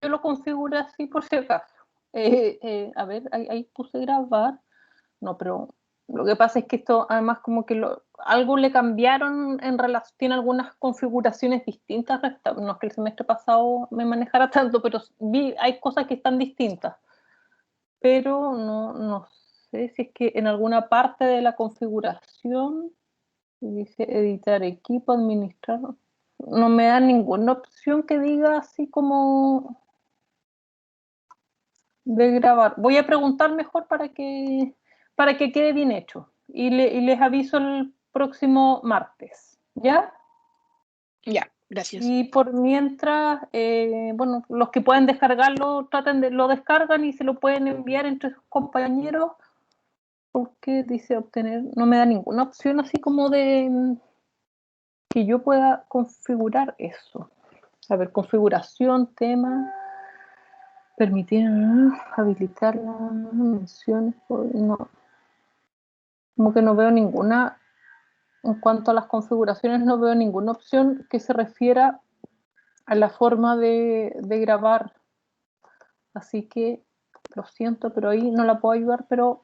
yo lo configuré así por si acaso. A ver, ahí puse grabar. No, pero lo que pasa es que esto, además, como que algo le cambiaron en relación, tiene algunas configuraciones distintas. No es que el semestre pasado me manejara tanto, pero hay cosas que están distintas. Pero no sé si es que en alguna parte de la configuración dice editar equipo, administrar. No me da ninguna opción que diga así como de grabar. Voy a preguntar mejor para que quede bien hecho. Y les aviso el próximo martes. ¿Ya? Ya, gracias. Y por mientras, bueno, los que pueden descargarlo, lo descargan y se lo pueden enviar entre sus compañeros. Porque dice obtener, no me da ninguna opción así como de que yo pueda configurar eso. A ver, configuración, tema, permitir habilitar las menciones, no, como que no veo ninguna, en cuanto a las configuraciones, no veo ninguna opción que se refiera a la forma de grabar. Así que lo siento, pero ahí no la puedo ayudar, pero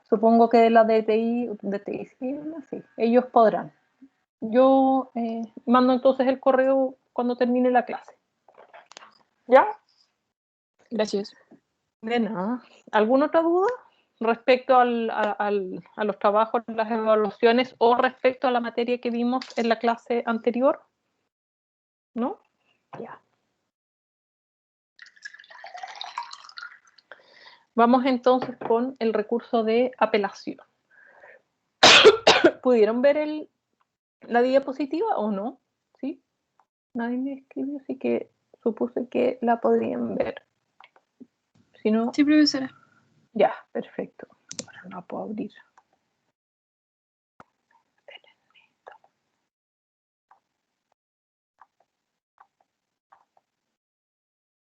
supongo que de la DTI sí, ellos podrán. Yo mando entonces el correo cuando termine la clase. ¿Ya? Gracias. De nada. ¿Alguna otra duda respecto a los trabajos, las evaluaciones o respecto a la materia que vimos en la clase anterior? ¿No? Ya. Vamos entonces con el recurso de apelación. ¿Pudieron ver la diapositiva o no? ¿Sí? Nadie me escribió, así que supuse que la podrían ver. Si no, sí, profesora. Ya, perfecto. Ahora no la puedo abrir.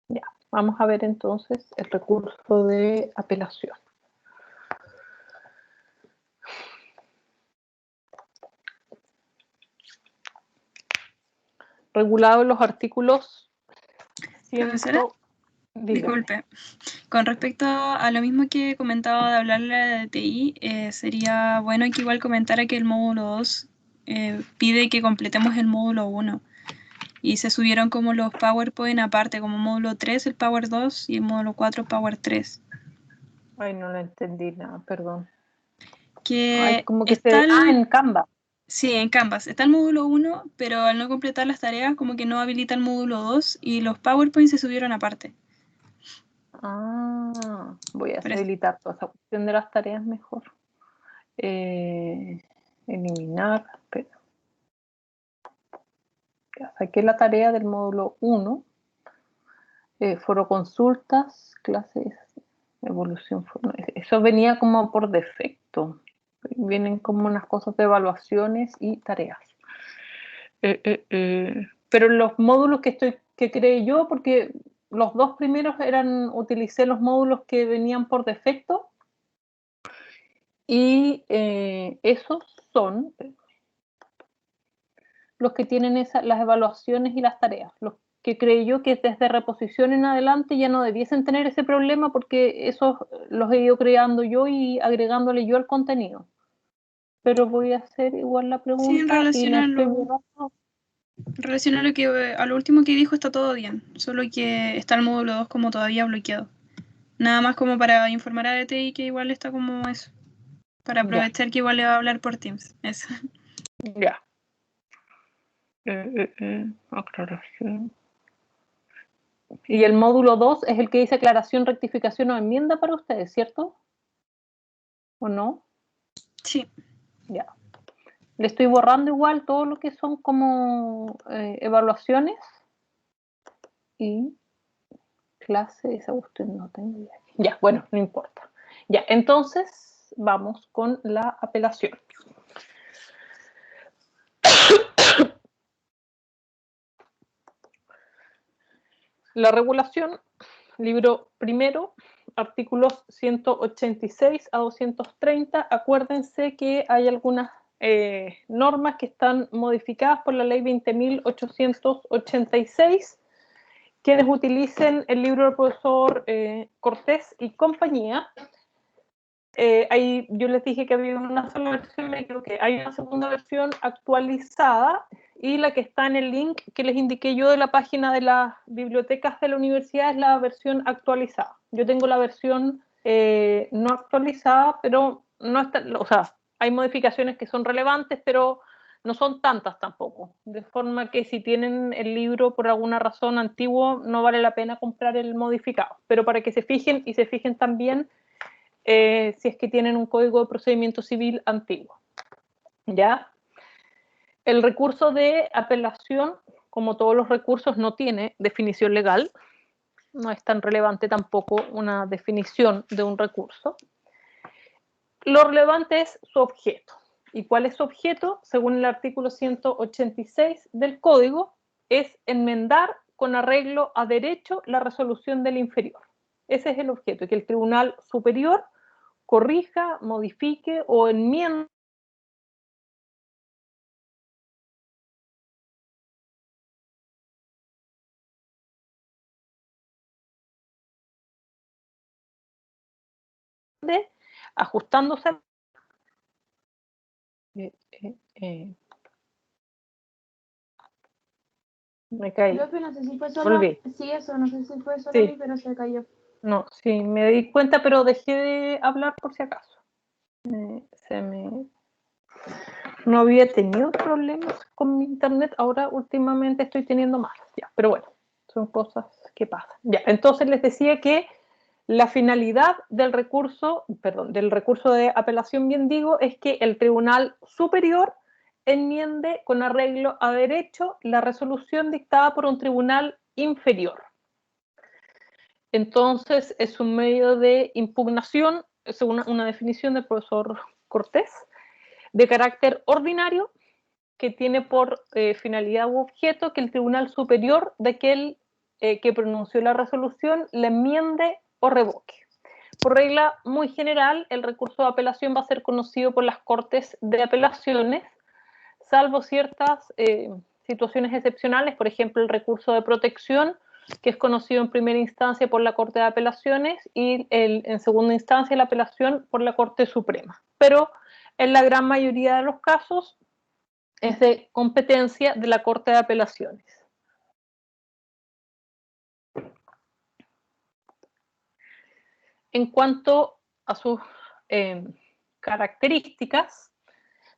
Ya, vamos a ver entonces el recurso de apelación. Regulado en los artículos 100. Profesora, disculpe. Con respecto a lo mismo que comentaba de hablarle de TI, sería bueno que igual comentara que el módulo 2 pide que completemos el módulo 1 y se subieron como los PowerPoint aparte, como módulo 3 el Power 2 y el módulo 4 Power 3. Ay, no lo entendí nada, perdón. Ay, Que como que está en Canva. Sí, en Canvas. Está el módulo 1, pero al no completar las tareas como que no habilita el módulo 2 y los PowerPoint se subieron aparte. Voy a Por eso. deshabilitar toda esa cuestión de las tareas mejor. Eliminar, espera. Ya saqué la tarea del módulo 1. Foro consultas, clases, evolución. Eso venía como por defecto. Vienen como unas cosas de evaluaciones y tareas. Pero los módulos que creé yo, porque los dos primeros utilicé los módulos que venían por defecto y esos son los que tienen las evaluaciones y las tareas. Los que creí yo que desde reposición en adelante ya no debiesen tener ese problema porque esos los he ido creando yo y agregándole yo al contenido. Pero voy a hacer igual la Sí, en pregunta y relación la a estoy lo, borrando. en relación a a lo último que dijo está todo bien, solo que está el módulo 2 como todavía bloqueado. Nada más como para informar a DTI que igual está como eso, para Ya, aprovechar que igual le va a hablar por Teams. Eso. ya. Aclaración. Y el módulo 2 es el que dice aclaración, rectificación o enmienda para ustedes, ¿cierto? ¿O no? Sí. Ya. Le estoy borrando igual todo lo que son como evaluaciones y clase, esa cuestión no tengo idea. Ya, bueno, no importa. Ya, entonces vamos con la apelación. La regulación, libro primero, artículos 186 a 230. Acuérdense que hay algunas normas que están modificadas por la ley 20.886 quienes utilicen el libro del profesor Cortés y compañía, ahí yo les dije que había una sola versión, me equivoqué, hay una segunda versión actualizada, y la que está en el link que les indiqué yo de la página de las bibliotecas de la universidad es la versión actualizada. Yo tengo la versión no actualizada, pero no está, o sea, hay modificaciones que son relevantes, pero no son tantas tampoco, de forma que si tienen el libro por alguna razón antiguo, no vale la pena comprar el modificado, pero para que se fijen, y se fijen también si es que tienen un código de procedimiento civil antiguo. ¿Ya? El recurso de apelación, como todos los recursos, no tiene definición legal, no es tan relevante tampoco una definición de un recurso. Lo relevante es su objeto. ¿Y cuál es su objeto? Según el artículo 186 del Código, es enmendar con arreglo a derecho la resolución del inferior. Ese es el objeto, que el Tribunal Superior corrija, modifique o enmiende ajustándose a me caí. Yo no sé si fue solo, Volví. sí, eso, no sé si fue solo Sí. a mí, pero se cayó. No, sí, me di cuenta, pero dejé de hablar por si acaso. No había tenido problemas con mi internet, ahora últimamente estoy teniendo más. Ya, pero bueno, son cosas que pasan. Ya, entonces les decía que la finalidad del recurso de apelación, bien digo, es que el Tribunal Superior enmiende con arreglo a derecho la resolución dictada por un tribunal inferior. Entonces, es un medio de impugnación, según una definición del profesor Cortés, de carácter ordinario, que tiene por finalidad u objeto que el Tribunal Superior de aquel que pronunció la resolución le enmiende o revoque. Por regla muy general, el recurso de apelación va a ser conocido por las Cortes de Apelaciones, salvo ciertas situaciones excepcionales, por ejemplo, el recurso de protección, que es conocido en primera instancia por la Corte de Apelaciones y en segunda instancia la apelación por la Corte Suprema. Pero en la gran mayoría de los casos es de competencia de la Corte de Apelaciones. En cuanto a sus características,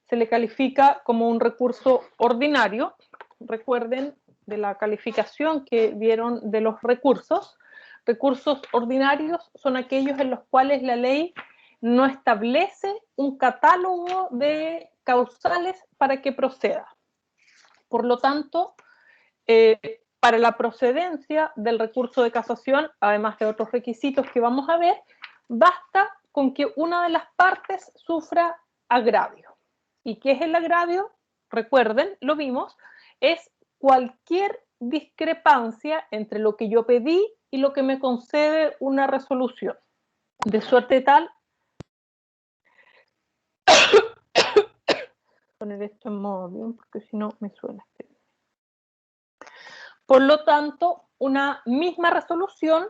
se le califica como un recurso ordinario. Recuerden de la calificación que vieron de los recursos. Recursos ordinarios son aquellos en los cuales la ley no establece un catálogo de causales para que proceda. Por lo tanto, para la procedencia del recurso de casación, además de otros requisitos que vamos a ver, basta con que una de las partes sufra agravio. ¿Y qué es el agravio? Recuerden, lo vimos, es cualquier discrepancia entre lo que yo pedí y lo que me concede una resolución. De suerte tal, poner esto en modo bien porque si no me suena. Por lo tanto, una misma resolución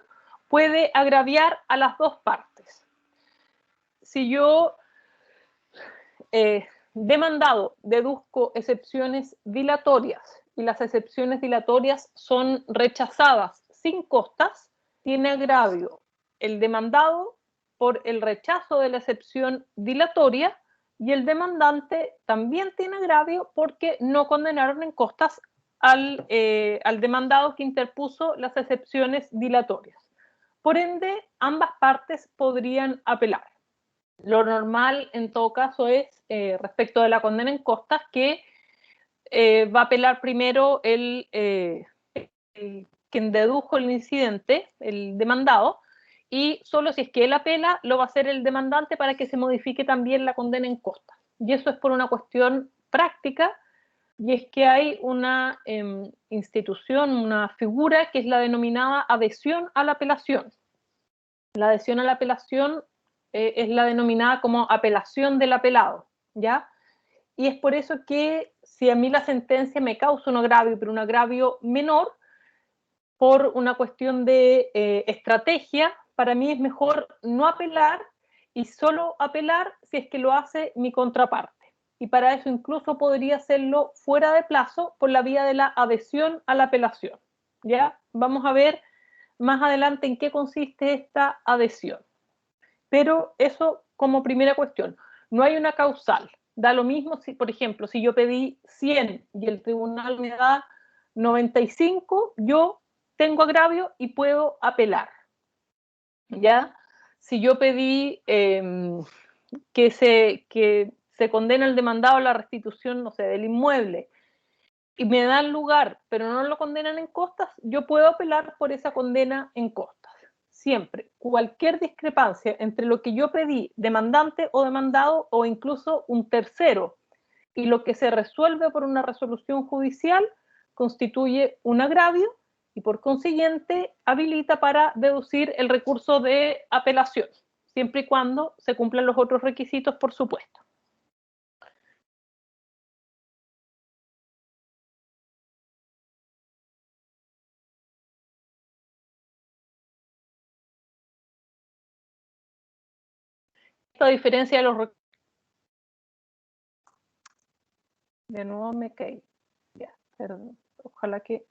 puede agraviar a las dos partes. Si yo demandado deduzco excepciones dilatorias y las excepciones dilatorias son rechazadas sin costas, tiene agravio el demandado por el rechazo de la excepción dilatoria y el demandante también tiene agravio porque no condenaron en costas al demandado que interpuso las excepciones dilatorias. Por ende, ambas partes podrían apelar. Lo normal, en todo caso, es, respecto de la condena en costas, que va a apelar primero quien dedujo el incidente, el demandado, y solo si es que él apela, lo va a hacer el demandante para que se modifique también la condena en costas. Y eso es por una cuestión práctica, y es que hay una institución, una figura que es la denominada adhesión a la apelación. La adhesión a la apelación es la denominada como apelación del apelado, ¿ya? Y es por eso que si a mí la sentencia me causa un agravio, pero un agravio menor, por una cuestión de estrategia, para mí es mejor no apelar y solo apelar si es que lo hace mi contraparte. Y para eso incluso podría hacerlo fuera de plazo por la vía de la adhesión a la apelación. ¿Ya? Vamos a ver más adelante en qué consiste esta adhesión. Pero eso como primera cuestión. No hay una causal. Da lo mismo si, por ejemplo, si yo pedí 100 y el tribunal me da 95, yo tengo agravio y puedo apelar. ¿Ya? Si yo pedí que se condene al demandado a la restitución, no sé, del inmueble, y me dan lugar, pero no lo condenan en costas, yo puedo apelar por esa condena en costas. Siempre, cualquier discrepancia entre lo que yo pedí, demandante o demandado, o incluso un tercero, y lo que se resuelve por una resolución judicial, constituye un agravio y por consiguiente habilita para deducir el recurso de apelación, siempre y cuando se cumplan los otros requisitos, por supuesto. Esta diferencia de los recursos. De nuevo me caí. Ya, perdón. Ojalá que.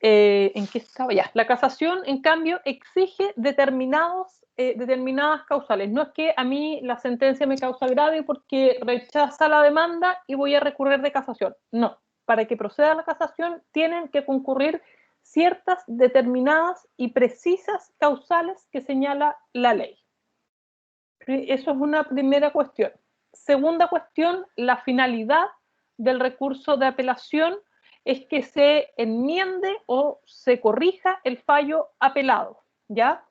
¿En qué estaba? Ya. La casación, en cambio, exige determinadas causales. No es que a mí la sentencia me causa agravio porque rechaza la demanda y voy a recurrir de casación. No. Para que proceda la casación tienen que concurrir ciertas determinadas y precisas causales que señala la ley. Eso es una primera cuestión. Segunda cuestión, la finalidad del recurso de apelación es que se enmiende o se corrija el fallo apelado, ¿ya?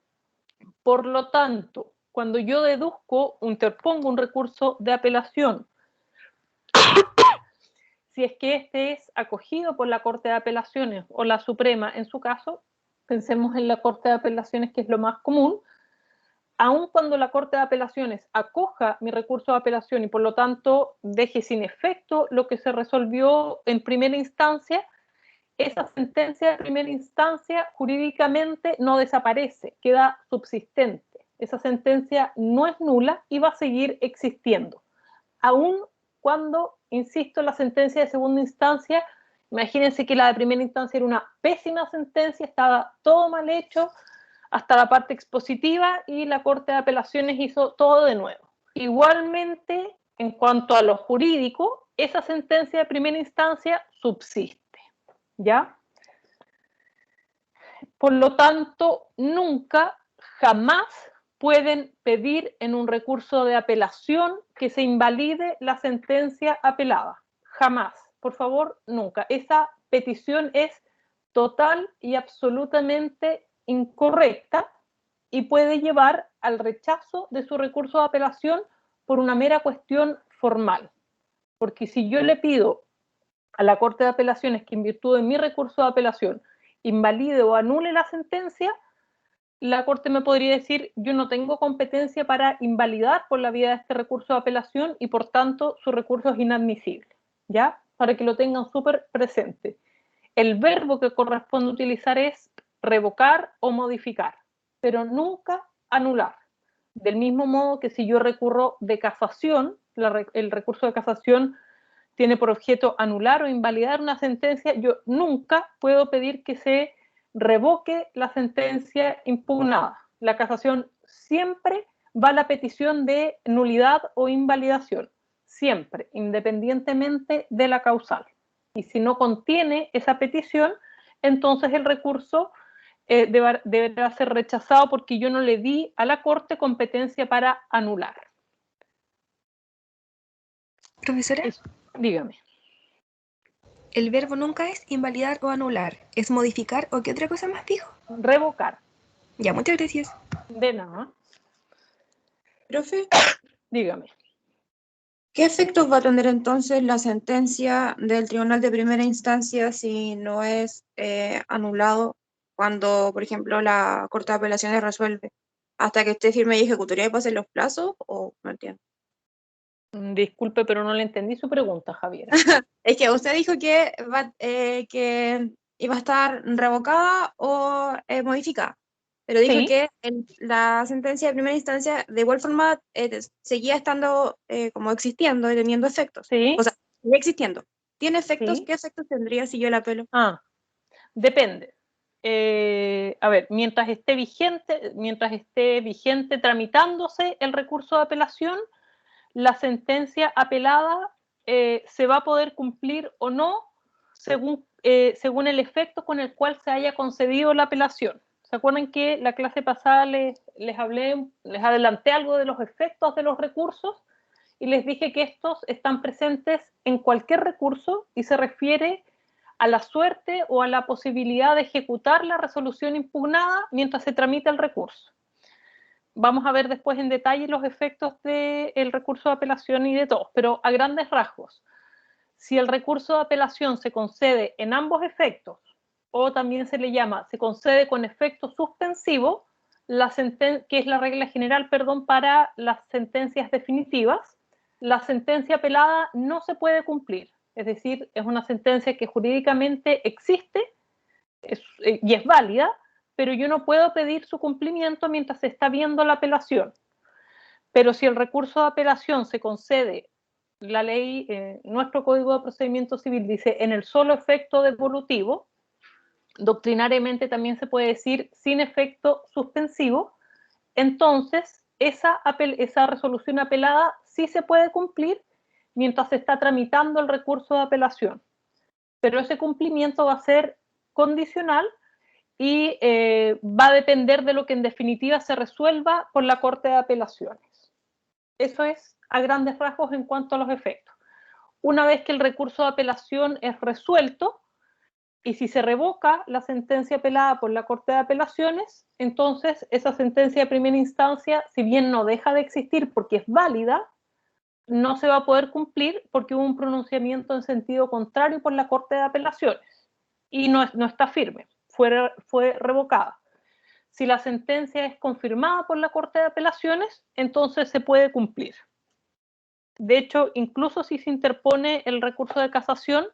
Por lo tanto, cuando yo interpongo un recurso de apelación, si es que este es acogido por la Corte de Apelaciones o la Suprema en su caso, pensemos en la Corte de Apelaciones, que es lo más común, aun cuando la Corte de Apelaciones acoja mi recurso de apelación y por lo tanto deje sin efecto lo que se resolvió en primera instancia, esa sentencia de primera instancia jurídicamente no desaparece, queda subsistente. Esa sentencia no es nula y va a seguir existiendo. Aun cuando, insisto, la sentencia de segunda instancia, imagínense que la de primera instancia era una pésima sentencia, estaba todo mal hecho, hasta la parte expositiva, y la Corte de Apelaciones hizo todo de nuevo. Igualmente, en cuanto a lo jurídico, esa sentencia de primera instancia subsiste, ¿ya? Por lo tanto, nunca, jamás pueden pedir en un recurso de apelación que se invalide la sentencia apelada. Jamás. Por favor, nunca. Esa petición es total y absolutamente incorrecta y puede llevar al rechazo de su recurso de apelación por una mera cuestión formal. Porque si yo le pido a la Corte de Apelaciones que en virtud de mi recurso de apelación invalide o anule la sentencia, la Corte me podría decir: yo no tengo competencia para invalidar por la vía de este recurso de apelación y por tanto su recurso es inadmisible, ¿ya? Para que lo tengan súper presente. El verbo que corresponde utilizar es revocar o modificar, pero nunca anular. Del mismo modo que si yo recurro de casación, el recurso de casación tiene por objeto anular o invalidar una sentencia, yo nunca puedo pedir que se revoque la sentencia impugnada. La casación siempre va a la petición de nulidad o invalidación, siempre, independientemente de la causal. Y si no contiene esa petición, entonces el recurso deberá ser rechazado porque yo no le di a la Corte competencia para anular. Profesora, Dígame. el verbo nunca es invalidar o anular, es modificar o qué otra cosa más dijo. Revocar. Ya, muchas gracias. De nada. Profe, Dígame. ¿qué efectos va a tener entonces la sentencia del Tribunal de Primera Instancia si no es anulado cuando, por ejemplo, la Corte de Apelaciones resuelve? ¿Hasta que esté firme y ejecutoria y pasen los plazos? ¿O no entiendo? Disculpe, pero no le entendí su pregunta, Javiera. Es que usted dijo que iba a estar revocada o modificada, pero dijo Sí. que la sentencia de primera instancia de igual forma seguía estando como existiendo y teniendo efectos. Sí. O sea, sigue existiendo. ¿Tiene efectos? Sí. ¿Qué efectos tendría si yo la apelo? Depende. A ver, mientras esté vigente tramitándose el recurso de apelación, la sentencia apelada se va a poder cumplir o no según el efecto con el cual se haya concedido la apelación. ¿Se acuerdan que la clase pasada les adelanté algo de los efectos de los recursos y les dije que estos están presentes en cualquier recurso y se refiere a la suerte o a la posibilidad de ejecutar la resolución impugnada mientras se tramita el recurso? Vamos a ver después en detalle los efectos del recurso de apelación y de todos, pero a grandes rasgos, si el recurso de apelación se concede en ambos efectos, o también se le llama, se concede con efecto suspensivo, que es la regla general, para las sentencias definitivas, la sentencia apelada no se puede cumplir. Es decir, es una sentencia que jurídicamente existe y es válida, pero yo no puedo pedir su cumplimiento mientras se está viendo la apelación. Pero si el recurso de apelación se concede, la ley, nuestro Código de Procedimiento Civil dice en el solo efecto devolutivo, doctrinariamente también se puede decir sin efecto suspensivo, entonces esa resolución apelada sí se puede cumplir mientras se está tramitando el recurso de apelación. Pero ese cumplimiento va a ser condicional y va a depender de lo que en definitiva se resuelva por la Corte de Apelaciones. Eso es a grandes rasgos en cuanto a los efectos. Una vez que el recurso de apelación es resuelto y si se revoca la sentencia apelada por la Corte de Apelaciones, entonces esa sentencia de primera instancia, si bien no deja de existir porque es válida, no se va a poder cumplir porque hubo un pronunciamiento en sentido contrario por la Corte de Apelaciones y no está firme, fue revocada. Si la sentencia es confirmada por la Corte de Apelaciones, entonces se puede cumplir. De hecho, incluso si se interpone el recurso de casación,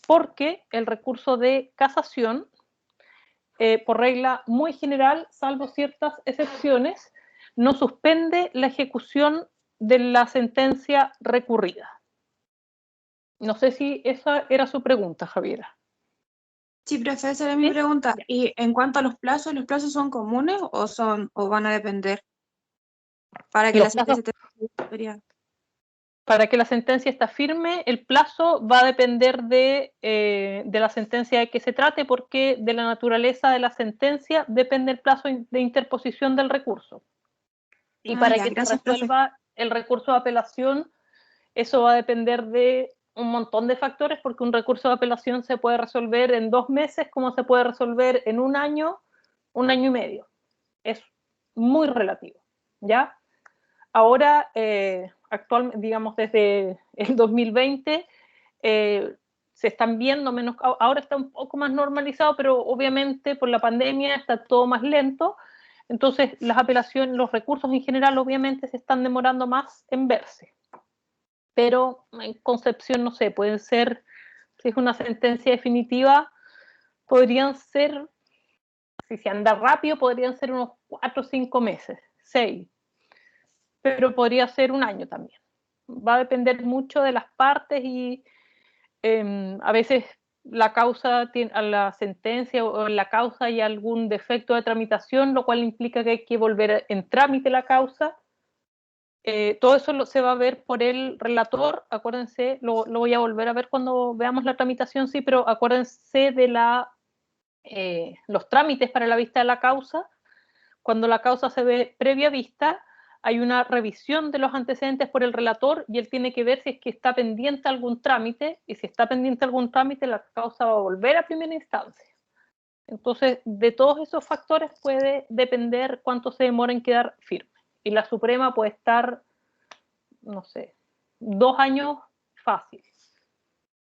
porque el recurso de casación, por regla muy general, salvo ciertas excepciones, no suspende la ejecución de la sentencia recurrida. No sé si esa era su pregunta, Javiera. Sí, profe, esa era mi pregunta. Y en cuanto a los plazos son comunes o van a depender para que la sentencia esté... Para que la sentencia esté firme, el plazo va a depender de la sentencia de que se trate, porque de la naturaleza de la sentencia depende el plazo de interposición del recurso. Y para que se resuelva el recurso de apelación, eso va a depender de un montón de factores, porque un recurso de apelación se puede resolver en 2 meses, como se puede resolver en 1 año, 1 año y medio. Es muy relativo, ¿ya? Ahora, actualmente, digamos, desde el 2020, se están viendo menos, ahora está un poco más normalizado, pero obviamente por la pandemia está todo más lento, entonces las apelaciones, los recursos en general obviamente se están demorando más en verse. Pero en concepción, no sé, pueden ser, si es una sentencia definitiva, podrían ser, si se anda rápido, podrían ser unos 4 o 5 meses, 6, pero podría ser 1 año también. Va a depender mucho de las partes y a veces la causa, a la sentencia o en la causa hay algún defecto de tramitación, lo cual implica que hay que volver en trámite la causa. Todo eso se va a ver por el relator, acuérdense, lo voy a volver a ver cuando veamos la tramitación, sí, pero acuérdense de los trámites para la vista de la causa. Cuando la causa se ve previa vista, hay una revisión de los antecedentes por el relator y él tiene que ver si es que está pendiente algún trámite, y si está pendiente algún trámite, la causa va a volver a primera instancia. Entonces, de todos esos factores puede depender cuánto se demora en quedar firme. Y la Suprema puede estar, no sé, 2 años fácil.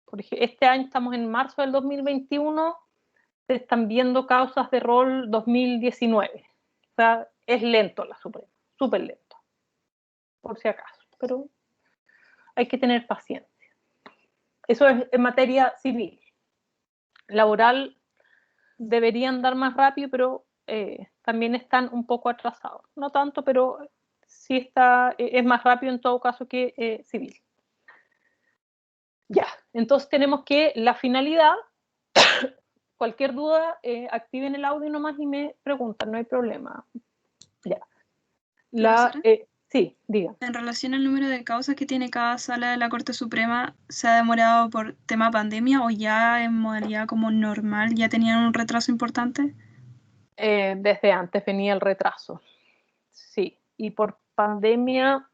Por ejemplo, este año estamos en marzo del 2021, se están viendo causas de rol 2019. O sea, es lento la Suprema, súper lento, por si acaso. Pero hay que tener paciencia. Eso es en materia civil. Laboral deberían dar más rápido, pero también están un poco atrasados. No tanto, pero sí es más rápido en todo caso que civil. Ya, entonces tenemos que la finalidad, cualquier duda, activen el audio nomás y me preguntan, no hay problema. Ya. Sí, diga. En relación al número de causas que tiene cada sala de la Corte Suprema, ¿se ha demorado por tema pandemia o ya en modalidad como normal ya tenían un retraso importante? Desde antes venía el retraso, sí. Y por pandemia,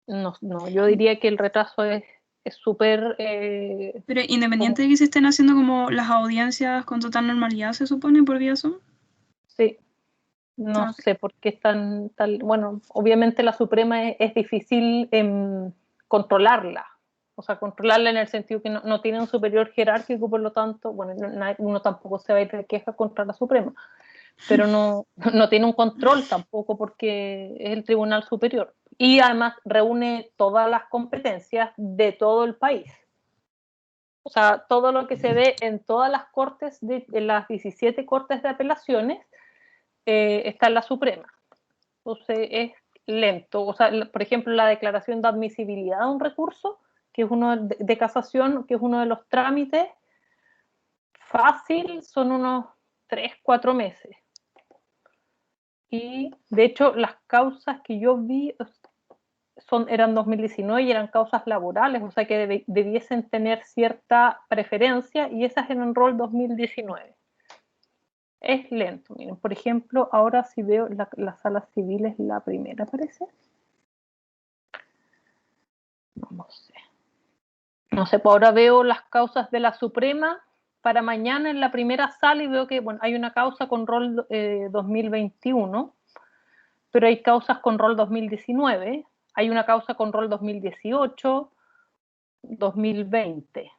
no, yo diría que el retraso es súper... Pero independiente de que se estén haciendo como las audiencias con total normalidad, se supone, por vía Zoom. Sí, no sé por qué es tan... Bueno, obviamente la Suprema es difícil controlarla. O sea, controlarla en el sentido que no tiene un superior jerárquico, por lo tanto, bueno, uno tampoco se va a ir de queja contra la Suprema, pero no tiene un control tampoco porque es el Tribunal Superior. Y además reúne todas las competencias de todo el país. O sea, todo lo que se ve en todas las cortes, en las 17 cortes de apelaciones, está en la Suprema. Entonces es lento. O sea, por ejemplo, la declaración de admisibilidad de un recurso, que es uno de casación, que es uno de los trámites, fácil, son unos 3-4 meses. Y de hecho, las causas que yo vi eran 2019 y eran causas laborales, o sea que debiesen tener cierta preferencia, y esas eran rol 2019. Es lento. Miren, por ejemplo, ahora si veo la sala civil es la primera, parece. No sé. No sé, pues ahora veo las causas de la Suprema para mañana en la primera sala y veo que bueno, hay una causa con rol 2021, pero hay causas con rol 2019, hay una causa con rol 2018, 2020.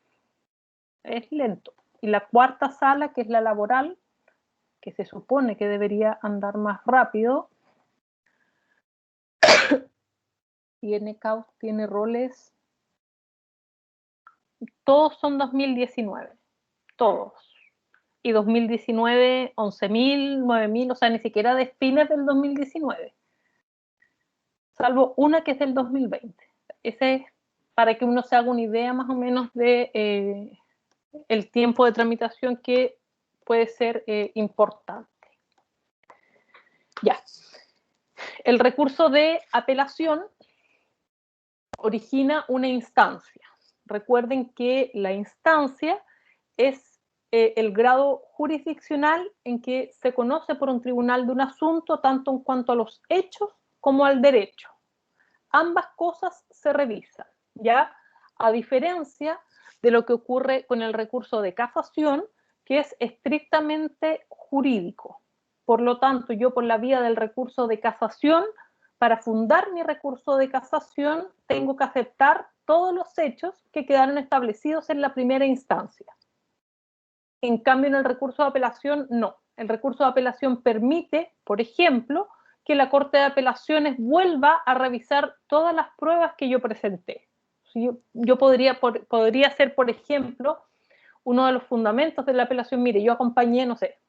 Es lento. Y la cuarta sala, que es la laboral, que se supone que debería andar más rápido, tiene roles, todos son 2019, todos. Y 2019, 11.000, 9.000, o sea, ni siquiera de fines del 2019. Salvo una que es del 2020. Ese es para que uno se haga una idea más o menos de el tiempo de tramitación que puede ser importante. Ya. El recurso de apelación origina una instancia. Recuerden que la instancia es el grado jurisdiccional en que se conoce por un tribunal de un asunto tanto en cuanto a los hechos como al derecho. Ambas cosas se revisan, ¿ya? A diferencia de lo que ocurre con el recurso de casación, que es estrictamente jurídico. Por lo tanto, yo por la vía del recurso de casación, para fundar mi recurso de casación, tengo que aceptar todos los hechos que quedaron establecidos en la primera instancia. En cambio, en el recurso de apelación, no. El recurso de apelación permite, por ejemplo, que la Corte de Apelaciones vuelva a revisar todas las pruebas que yo presenté. Yo podría ser, por ejemplo, uno de los fundamentos de la apelación, mire, yo acompañé, no sé,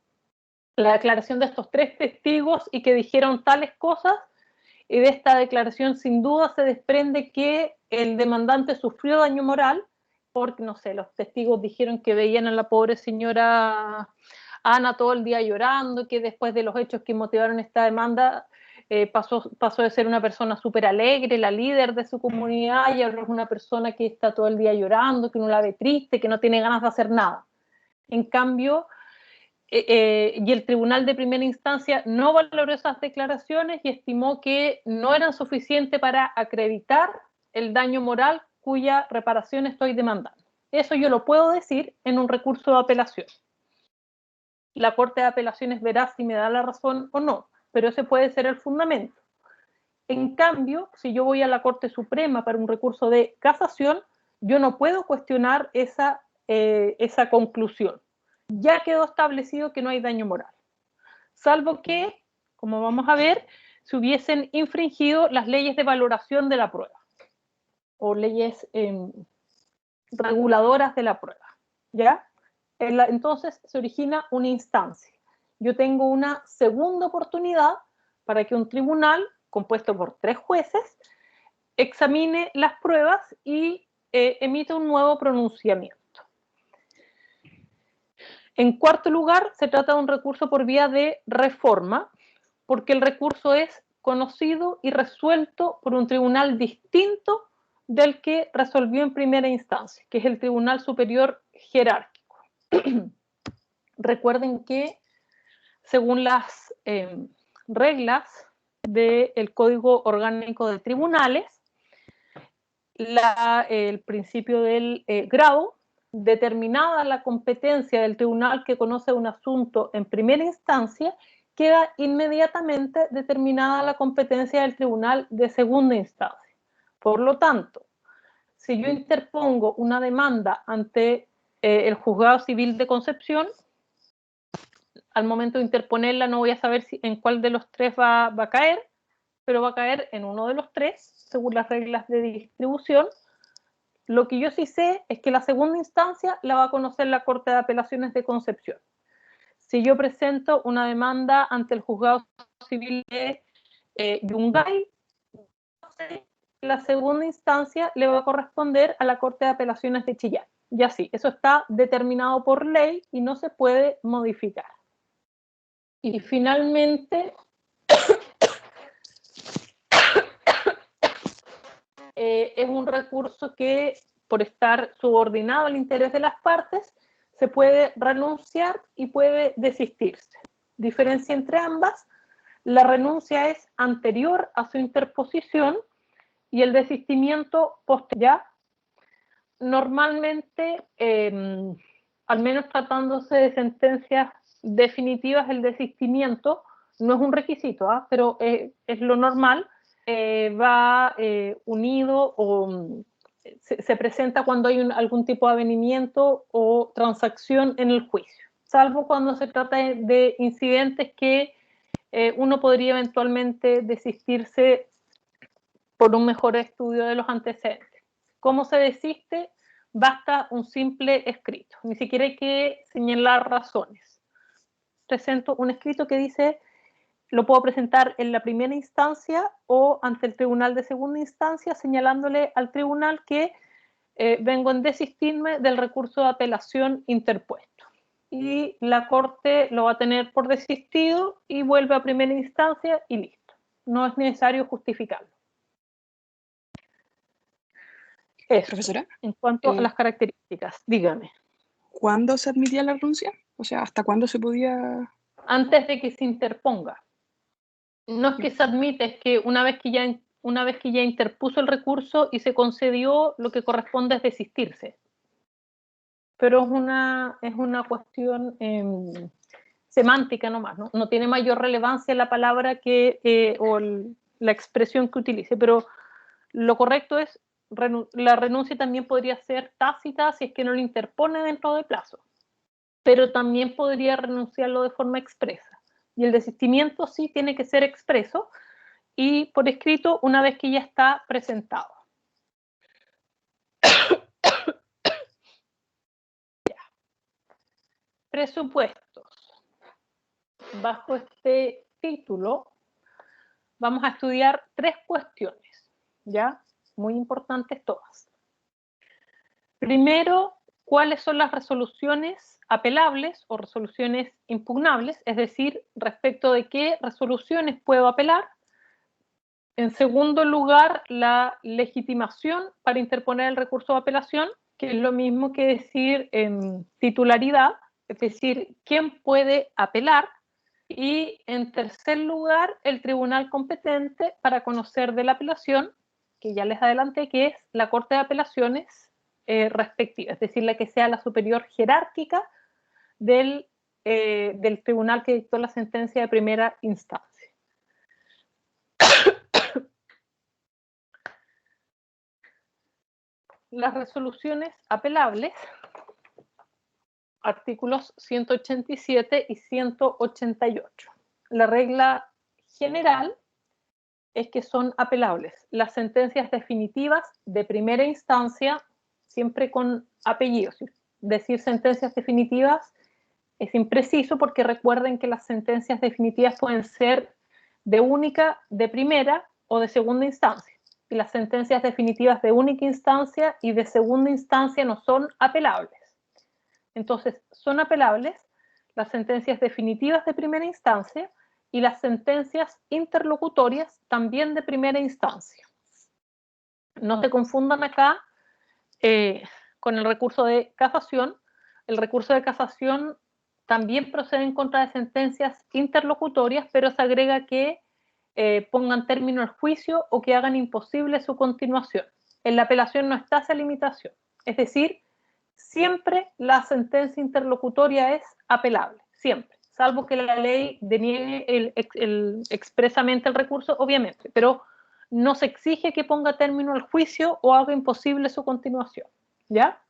la declaración de estos 3 testigos y que dijeron tales cosas, y de esta declaración sin duda se desprende que el demandante sufrió daño moral, porque, no sé, los testigos dijeron que veían a la pobre señora Ana todo el día llorando, que después de los hechos que motivaron esta demanda pasó de ser una persona súper alegre, la líder de su comunidad, y ahora es una persona que está todo el día llorando, que uno la ve triste, que no tiene ganas de hacer nada. En cambio, y el tribunal de primera instancia no valoró esas declaraciones y estimó que no eran suficientes para acreditar el daño moral cuya reparación estoy demandando. Eso yo lo puedo decir en un recurso de apelación. La Corte de Apelaciones verá si me da la razón o no, pero ese puede ser el fundamento. En cambio, si yo voy a la Corte Suprema para un recurso de casación, yo no puedo cuestionar esa conclusión. Ya quedó establecido que no hay daño moral. Salvo que, como vamos a ver, se hubiesen infringido las leyes de valoración de la prueba. o leyes reguladoras de la prueba, ¿ya? Entonces se origina una instancia. Yo tengo una segunda oportunidad para que un tribunal, compuesto por 3 jueces, examine las pruebas y emita un nuevo pronunciamiento. En cuarto lugar, se trata de un recurso por vía de reforma, porque el recurso es conocido y resuelto por un tribunal distinto del que resolvió en primera instancia, que es el Tribunal Superior Jerárquico. Recuerden que, según las reglas del Código Orgánico de Tribunales, el principio del grado, determinada la competencia del tribunal que conoce un asunto en primera instancia, queda inmediatamente determinada la competencia del tribunal de segunda instancia. Por lo tanto, si yo interpongo una demanda ante el juzgado civil de Concepción, al momento de interponerla no voy a saber en cuál de los 3 va a caer, pero va a caer en uno de los 3, según las reglas de distribución. Lo que yo sí sé es que la segunda instancia la va a conocer la Corte de Apelaciones de Concepción. Si yo presento una demanda ante el juzgado civil de Yungay, la segunda instancia le va a corresponder a la Corte de Apelaciones de Chillán. Y así, eso está determinado por ley y no se puede modificar. Y finalmente, es un recurso que, por estar subordinado al interés de las partes, se puede renunciar y puede desistirse. Diferencia entre ambas: la renuncia es anterior a su interposición y el desistimiento posterior. Normalmente, al menos tratándose de sentencias definitivas, el desistimiento no es un requisito, pero es lo normal. Va unido o se presenta cuando hay algún tipo de avenimiento o transacción en el juicio, salvo cuando se trata de incidentes que uno podría eventualmente desistirse por un mejor estudio de los antecedentes. ¿Cómo se desiste? Basta un simple escrito, ni siquiera hay que señalar razones. Presento un escrito que dice: lo puedo presentar en la primera instancia o ante el tribunal de segunda instancia, señalándole al tribunal que vengo en desistirme del recurso de apelación interpuesto. Y la Corte lo va a tener por desistido y vuelve a primera instancia y listo. No es necesario justificarlo. Eso, Profesora, en cuanto a las características, dígame. ¿cuándo se admitía la renuncia? O sea, ¿hasta cuándo se podía...? Antes de que se interponga. No es que se admite, es que una vez que ya interpuso el recurso y se concedió, lo que corresponde es desistirse. Pero es una cuestión semántica nomás, ¿no? No tiene mayor relevancia la palabra o la expresión que utilice, pero lo correcto es: la renuncia también podría ser tácita si es que no lo interpone dentro de plazo, pero también podría renunciarlo de forma expresa. Y el desistimiento sí tiene que ser expreso y por escrito una vez que ya está presentado. Presupuestos. Bajo este título vamos a estudiar 3 cuestiones, ¿ya? Muy importantes todas. Primero, ¿cuáles son las resoluciones apelables o resoluciones impugnables? Es decir, respecto de qué resoluciones puedo apelar. En segundo lugar, la legitimación para interponer el recurso de apelación, que es lo mismo que decir titularidad, es decir, quién puede apelar. Y en tercer lugar, el tribunal competente para conocer de la apelación, que ya les adelanté, que es la Corte de Apelaciones respectiva, es decir, la que sea la superior jerárquica del tribunal que dictó la sentencia de primera instancia. Las resoluciones apelables, artículos 187 y 188. La regla general es que son apelables. Las sentencias definitivas de primera instancia, siempre con apellidos. Decir sentencias definitivas es impreciso porque recuerden que las sentencias definitivas pueden ser de única, de primera o de segunda instancia. Y las sentencias definitivas de única instancia y de segunda instancia no son apelables. Entonces, son apelables las sentencias definitivas de primera instancia y las sentencias interlocutorias también de primera instancia. No se confundan acá con el recurso de casación. El recurso de casación también procede en contra de sentencias interlocutorias, pero se agrega que pongan término al juicio o que hagan imposible su continuación. En la apelación no está esa limitación. Es decir, siempre la sentencia interlocutoria es apelable, siempre, salvo que la ley deniegue expresamente el recurso, obviamente, pero no se exige que ponga término al juicio o haga imposible su continuación, ¿ya?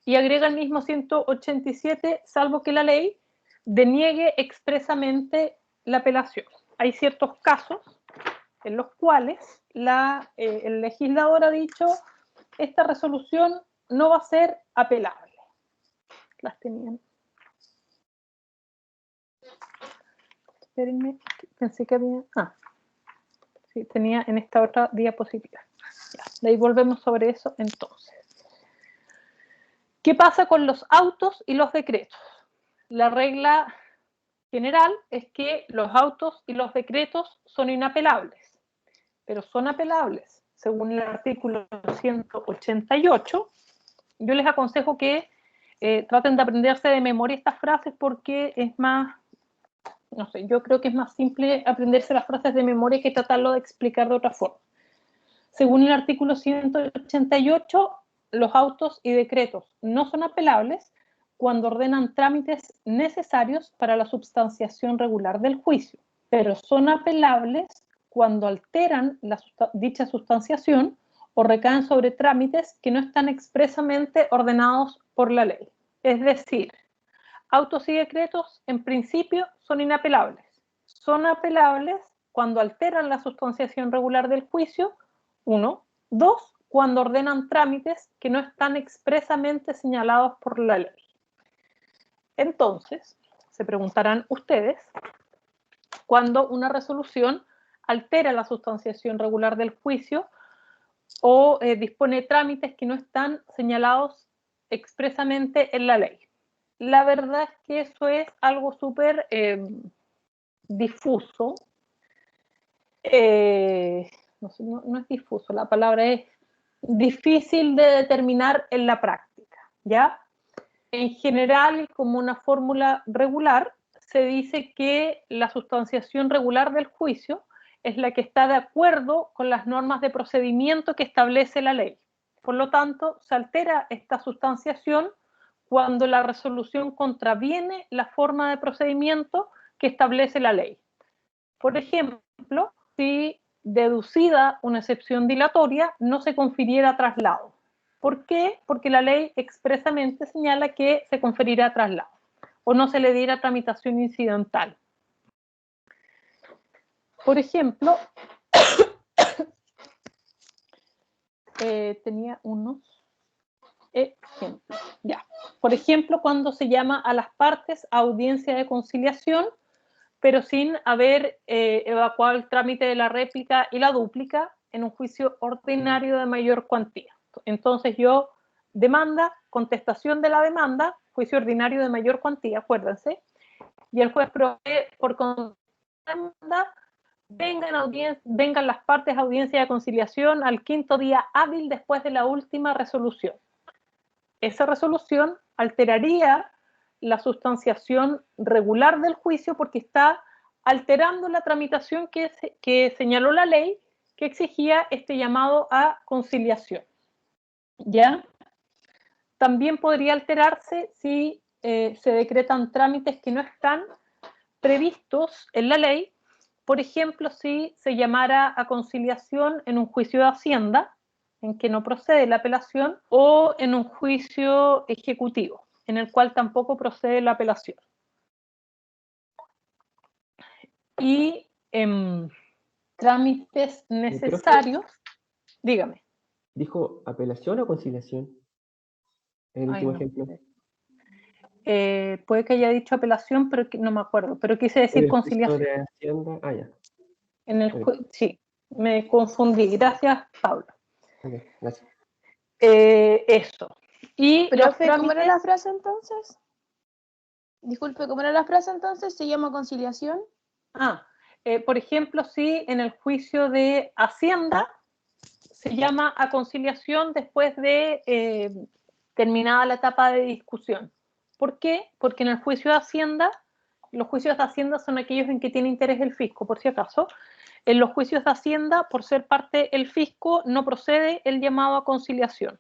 Y agrega el mismo 187, salvo que la ley deniegue expresamente la apelación. Hay ciertos casos en los cuales el legislador ha dicho esta resolución no va a ser apelable. Las tenían. Espérenme, pensé que había... sí, tenía en esta otra diapositiva. Ya, de ahí volvemos sobre eso entonces. ¿Qué pasa con los autos y los decretos? La regla general es que los autos y los decretos son inapelables, pero son apelables según el artículo 188. Yo les aconsejo que traten de aprenderse de memoria estas frases porque es más, no sé, yo creo que es más simple aprenderse las frases de memoria que tratarlo de explicar de otra forma. Según el artículo 188, los autos y decretos no son apelables cuando ordenan trámites necesarios para la substanciación regular del juicio, pero son apelables cuando alteran dicha substanciación o recaen sobre trámites que no están expresamente ordenados por la ley. Es decir, autos y decretos en principio son inapelables. Son apelables cuando alteran la substanciación regular del juicio, 1. 2. Cuando ordenan trámites que no están expresamente señalados por la ley. Entonces, se preguntarán ustedes, cuando una resolución altera la sustanciación regular del juicio o dispone trámites que no están señalados expresamente en la ley. La verdad es que eso es algo súper difuso. No es difuso, la palabra es difícil de determinar en la práctica, ¿ya? En general, como una fórmula regular, se dice que la sustanciación regular del juicio es la que está de acuerdo con las normas de procedimiento que establece la ley. Por lo tanto, se altera esta sustanciación cuando la resolución contraviene la forma de procedimiento que establece la ley. Por ejemplo, si deducida una excepción dilatoria, no se confiriera traslado. ¿Por qué? Porque la ley expresamente señala que se conferirá traslado o no se le diera tramitación incidental. Por ejemplo, tenía unos ejemplos. Ya. Por ejemplo, cuando se llama a las partes a audiencia de conciliación, pero sin haber evacuado el trámite de la réplica y la dúplica en un juicio ordinario de mayor cuantía. Entonces yo, demanda, contestación de la demanda, juicio ordinario de mayor cuantía, acuérdense, y el juez provee por demanda, vengan las partes a audiencia de conciliación al 5º día hábil después de la última resolución. Esa resolución alteraría la sustanciación regular del juicio porque está alterando la tramitación que señaló la ley que exigía este llamado a conciliación. ¿Ya? También podría alterarse si se decretan trámites que no están previstos en la ley, por ejemplo, si se llamara a conciliación en un juicio de Hacienda, en que no procede la apelación, o en un juicio ejecutivo, en el cual tampoco procede la apelación. Y trámites necesarios. Dígame. ¿Dijo apelación o conciliación? El último no ejemplo. sé. Puede que haya dicho apelación, pero no me acuerdo. Pero quise decir conciliación. De Hacienda. Ah, ya. Sí, me confundí. Gracias, Pablo. Okay, gracias. Eso. Y Profe, ¿cómo era la frase entonces? Disculpe, ¿cómo era la frase entonces? ¿Se llama conciliación? Por ejemplo, si en el juicio de Hacienda se llama a conciliación después de terminada la etapa de discusión. ¿Por qué? Porque en el juicio de Hacienda, los juicios de Hacienda son aquellos en que tiene interés el fisco, por si acaso. En los juicios de Hacienda, por ser parte el fisco, no procede el llamado a conciliación.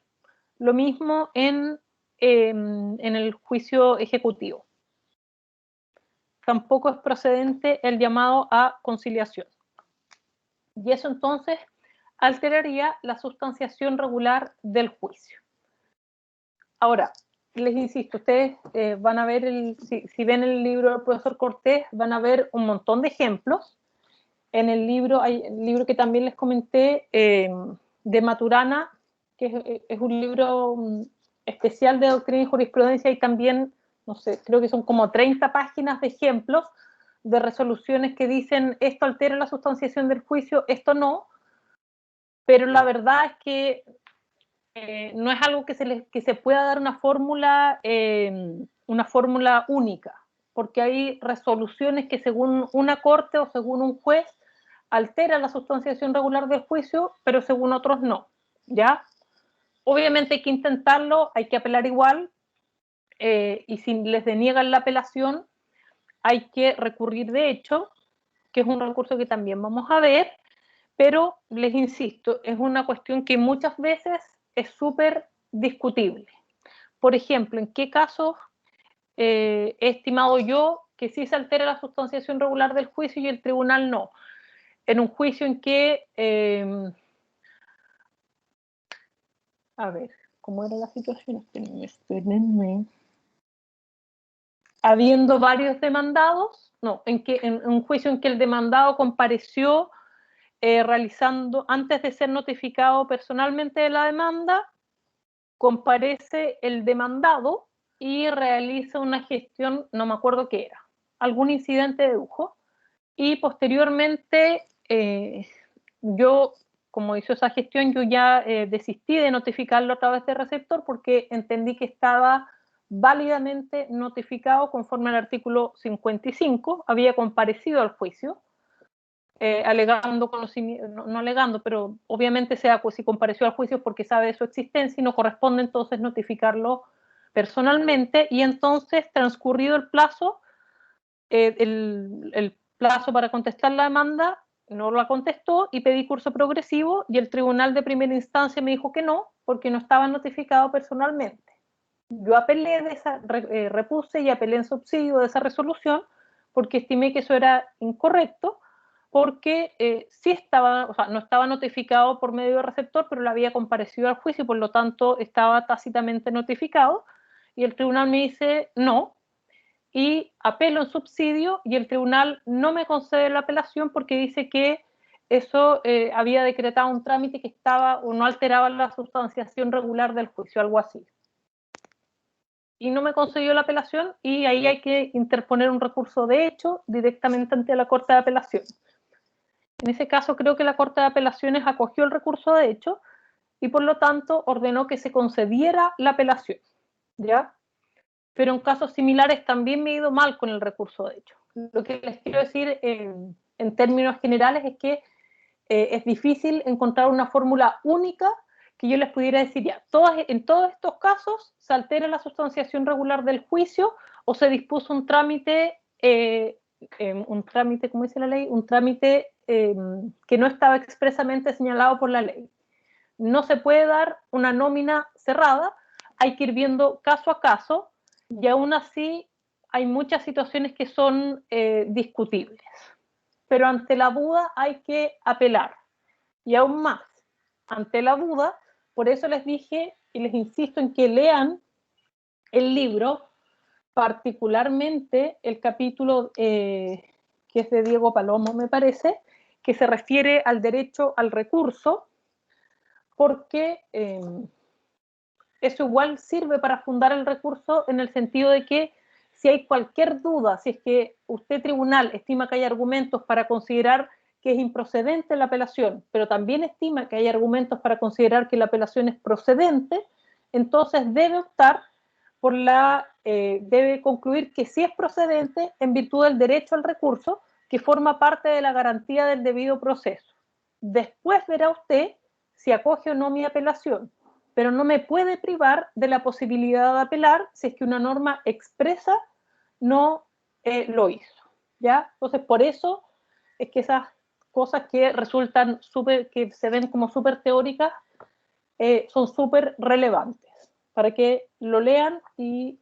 Lo mismo en el juicio ejecutivo. Tampoco es procedente el llamado a conciliación. Y eso entonces alteraría la sustanciación regular del juicio. Ahora, les insisto, ustedes van a ver, si ven el libro del profesor Cortés, van a ver un montón de ejemplos. En el libro, hay el libro que también les comenté, de Maturana, que es un libro especial de doctrina y jurisprudencia, y también, no sé, creo que son como 30 páginas de ejemplos de resoluciones que dicen esto altera la sustanciación del juicio, esto no, pero la verdad es que no es algo que se pueda dar una fórmula única, porque hay resoluciones que según una corte o según un juez altera la sustanciación regular del juicio, pero según otros no, ¿ya? Obviamente hay que intentarlo, hay que apelar igual, y si les deniegan la apelación, hay que recurrir de hecho, que es un recurso que también vamos a ver, pero les insisto, es una cuestión que muchas veces es súper discutible. Por ejemplo, ¿en qué casos he estimado yo que sí se altera la sustanciación regular del juicio y el tribunal no? En un juicio en que, a ver, ¿cómo era la situación? Espérenme. Habiendo varios demandados, en un juicio en que el demandado compareció realizando, antes de ser notificado personalmente de la demanda, comparece el demandado y realiza una gestión, no me acuerdo qué era, algún incidente de lujo, y posteriormente yo, como hizo esa gestión, yo ya desistí de notificarlo a través de receptor porque entendí que estaba válidamente notificado conforme al artículo 55, había comparecido al juicio, alegando conocimiento, no alegando, pero obviamente si compareció al juicio porque sabe de su existencia y no corresponde entonces notificarlo personalmente, y entonces transcurrido el plazo, el plazo para contestar la demanda no la contestó y pedí curso progresivo y el tribunal de primera instancia me dijo que no, porque no estaba notificado personalmente. Yo apelé repuse y apelé en subsidio de esa resolución porque estimé que eso era incorrecto, porque sí estaba, o sea, no estaba notificado por medio de receptor, pero lo había comparecido al juicio y por lo tanto estaba tácitamente notificado, y el tribunal me dice no, y apelo en subsidio y el tribunal no me concede la apelación porque dice que eso había decretado un trámite que estaba o no alteraba la sustanciación regular del juicio, algo así. Y no me concedió la apelación y ahí hay que interponer un recurso de hecho directamente ante la Corte de Apelación. En ese caso creo que la Corte de Apelaciones acogió el recurso de hecho y por lo tanto ordenó que se concediera la apelación, ¿ya? Pero en casos similares también me he ido mal con el recurso de hecho. Lo que les quiero decir en términos generales es que es difícil encontrar una fórmula única que yo les pudiera decir ya, en todos estos casos se altera la sustanciación regular del juicio o se dispuso un trámite, ¿cómo dice la ley? Un trámite que no estaba expresamente señalado por la ley. No se puede dar una nómina cerrada, hay que ir viendo caso a caso, y aún así hay muchas situaciones que son discutibles. Pero ante la duda hay que apelar. Y aún más, ante la duda, por eso les dije y les insisto en que lean el libro, particularmente el capítulo que es de Diego Palomo, me parece, que se refiere al derecho al recurso, porque eso igual sirve para fundar el recurso en el sentido de que si hay cualquier duda, si es que usted, tribunal, estima que hay argumentos para considerar que es improcedente la apelación, pero también estima que hay argumentos para considerar que la apelación es procedente, entonces debe optar por debe concluir que sí es procedente en virtud del derecho al recurso, que forma parte de la garantía del debido proceso. Después verá usted si acoge o no mi apelación, pero no me puede privar de la posibilidad de apelar si es que una norma expresa no lo hizo, ¿ya? Entonces, por eso es que esas cosas que resultan que se ven como súper teóricas, son súper relevantes, para que lo lean y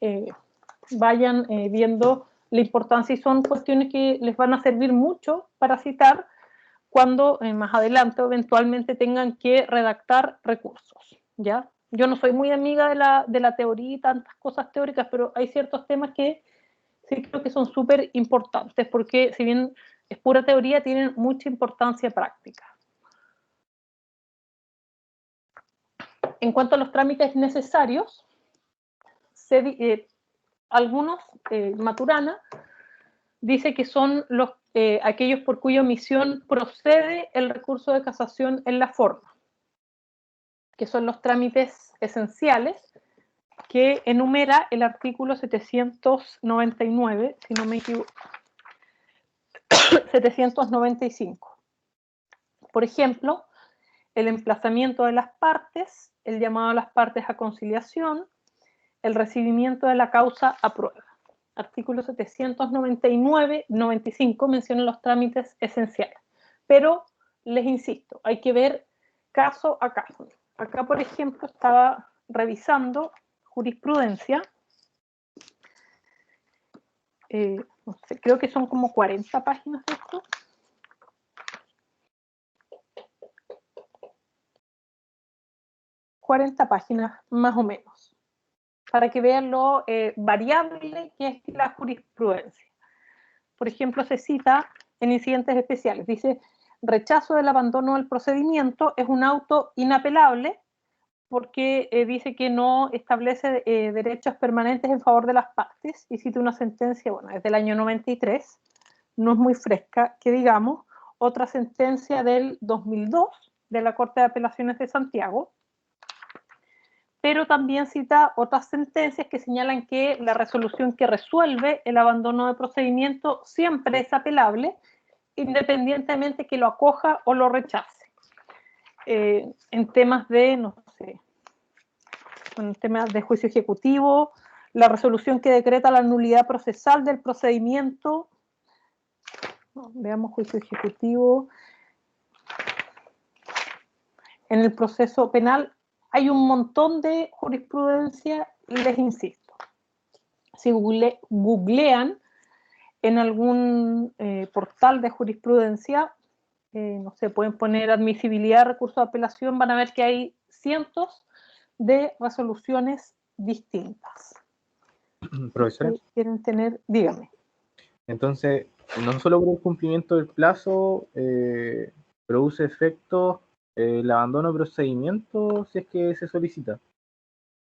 vayan viendo la importancia, y son cuestiones que les van a servir mucho para citar cuando más adelante eventualmente tengan que redactar recursos, ¿ya? Yo no soy muy amiga de la teoría y tantas cosas teóricas, pero hay ciertos temas que sí creo que son súper importantes, porque si bien es pura teoría, tienen mucha importancia práctica. En cuanto a los trámites necesarios, algunos, Maturana, dice que son aquellos por cuya omisión procede el recurso de casación en la forma, que son los trámites esenciales que enumera el artículo 799, si no me equivoco, 795. Por ejemplo, el emplazamiento de las partes, el llamado a las partes a conciliación, el recibimiento de la causa a prueba. Artículo 799-95 menciona los trámites esenciales. Pero, les insisto, hay que ver caso a caso. Acá, por ejemplo, estaba revisando jurisprudencia. No sé, creo que son como 40 páginas de esto. Páginas más o menos, para que vean lo variable que es la jurisprudencia. Por ejemplo, se cita en incidentes especiales, dice: rechazo del abandono del procedimiento es un auto inapelable porque dice que no establece derechos permanentes en favor de las partes, y cita una sentencia, bueno, es del año 93, no es muy fresca, que digamos, otra sentencia del 2002 de la Corte de Apelaciones de Santiago, pero también cita otras sentencias que señalan que la resolución que resuelve el abandono de procedimiento siempre es apelable, independientemente que lo acoja o lo rechace. En temas de, no sé, en temas de juicio ejecutivo, la resolución que decreta la nulidad procesal del procedimiento, veamos juicio ejecutivo, en el proceso penal, hay un montón de jurisprudencia, y les insisto, si googlean en algún portal de jurisprudencia, no sé, pueden poner admisibilidad de recurso de apelación, van a ver que hay cientos de resoluciones distintas. Profesora. ¿Quieren tener? Dígame. Entonces, no solo por el cumplimiento del plazo produce efectos el abandono de procedimiento si es que se solicita.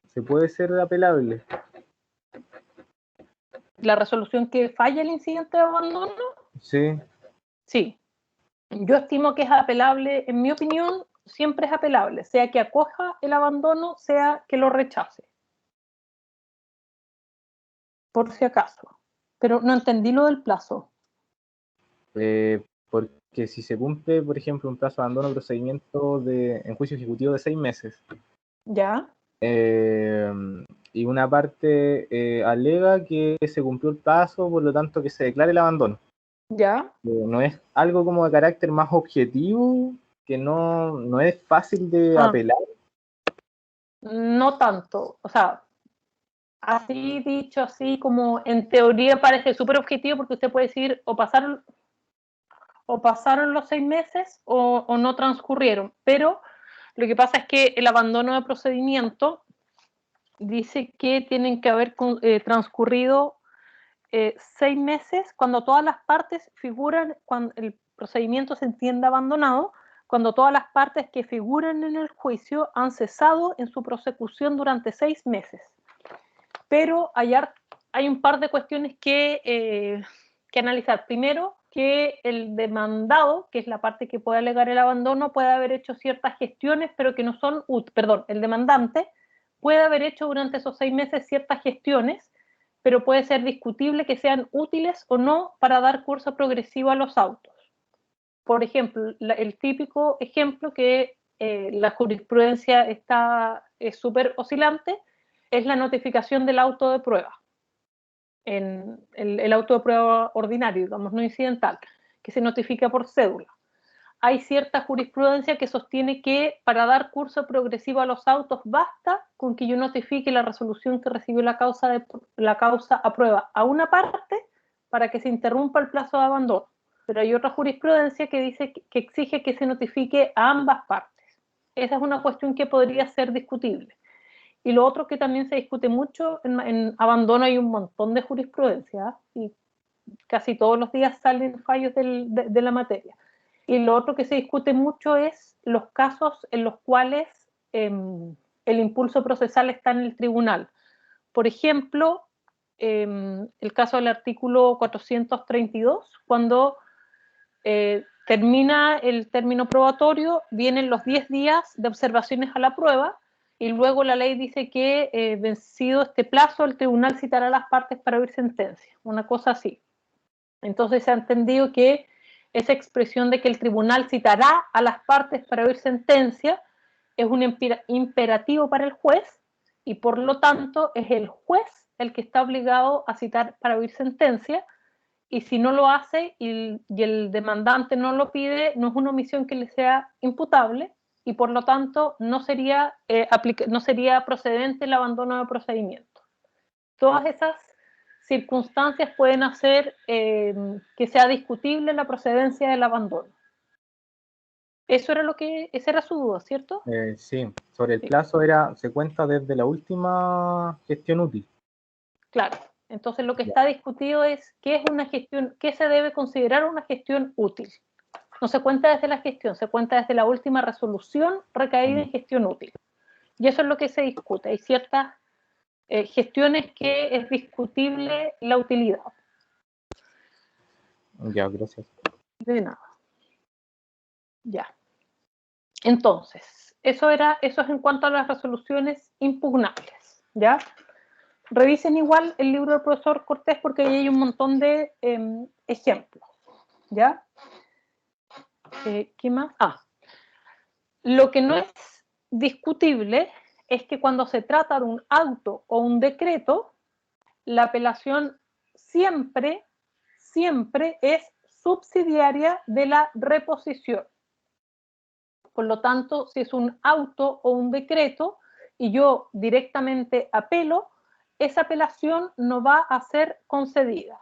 ¿Se puede ser apelable? ¿La resolución que falla el incidente de abandono? Sí. Sí. Yo estimo que es apelable, en mi opinión, siempre es apelable, sea que acoja el abandono, sea que lo rechace. Por si acaso. Pero no entendí lo del plazo. Porque si se cumple, por ejemplo, un plazo de abandono de procedimiento en juicio ejecutivo de 6 meses. ¿Ya? Y una parte alega que se cumplió el plazo, por lo tanto que se declare el abandono. ¿Ya? No es algo como de carácter más objetivo, que no es fácil de apelar. No tanto. O sea, así dicho, así como en teoría parece súper objetivo, porque usted puede decir o pasaron los 6 meses o no transcurrieron. Pero lo que pasa es que el abandono de procedimiento dice que tienen que haber transcurrido 6 meses cuando todas las partes figuran, cuando procedimiento se entiende abandonado cuando todas las partes que figuran en el juicio han cesado en su prosecución durante 6 meses. Pero hay un par de cuestiones que analizar. Primero, que el demandado, que es la parte que puede alegar el abandono, puede haber hecho ciertas gestiones, pero que no son útiles. Perdón, el demandante puede haber hecho durante esos 6 meses ciertas gestiones, pero puede ser discutible que sean útiles o no para dar curso progresivo a los autos. Por ejemplo, el típico ejemplo que la jurisprudencia es súper oscilante, es la notificación del auto de prueba. En el auto de prueba ordinario, digamos, no incidental, que se notifica por cédula. Hay cierta jurisprudencia que sostiene que para dar curso progresivo a los autos basta con que yo notifique la resolución que recibió la causa a prueba a una parte para que se interrumpa el plazo de abandono. Pero hay otra jurisprudencia que dice que exige que se notifique a ambas partes. Esa es una cuestión que podría ser discutible. Y lo otro que también se discute mucho, en abandono hay un montón de jurisprudencia, y casi todos los días salen fallos de la materia. Y lo otro que se discute mucho es los casos en los cuales el impulso procesal está en el tribunal. Por ejemplo, el caso del artículo 432, cuando termina el término probatorio, vienen los 10 días de observaciones a la prueba, y luego la ley dice que vencido este plazo, el tribunal citará a las partes para oír sentencia, una cosa así. Entonces se ha entendido que esa expresión de que el tribunal citará a las partes para oír sentencia es un imperativo para el juez, y por lo tanto es el juez el que está obligado a citar para oír sentencia, y si no lo hace y el demandante no lo pide, no es una omisión que le sea imputable, y por lo tanto no sería procedente el abandono de procedimiento. Todas esas circunstancias pueden hacer que sea discutible la procedencia del abandono. Esa era su duda, ¿cierto? Sí, sobre el Sí. plazo se cuenta desde la última gestión útil. Claro. Entonces lo que está discutido es qué es una gestión, qué se debe considerar una gestión útil. No se cuenta desde la gestión, se cuenta desde la última resolución recaída en gestión útil. Y eso es lo que se discute. Hay ciertas gestiones que es discutible la utilidad. Ya, gracias. De nada. Ya. Entonces, eso es en cuanto a las resoluciones impugnables, ¿ya? Revisen igual el libro del profesor Cortés porque ahí hay un montón de ejemplos, ¿ya? ¿Qué más? Lo que no es discutible es que cuando se trata de un auto o un decreto, la apelación siempre es subsidiaria de la reposición. Por lo tanto, si es un auto o un decreto y yo directamente apelo, esa apelación no va a ser concedida,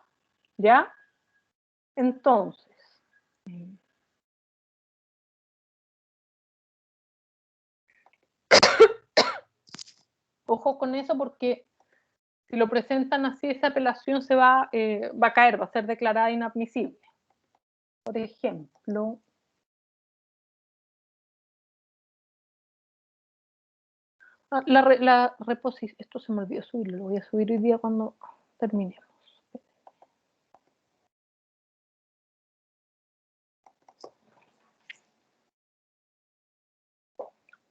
¿ya? Entonces, ojo con eso porque si lo presentan así, esa apelación va a caer, va a ser declarada inadmisible. Por ejemplo, la reposición, esto se me olvidó subirlo, lo voy a subir hoy día cuando terminemos.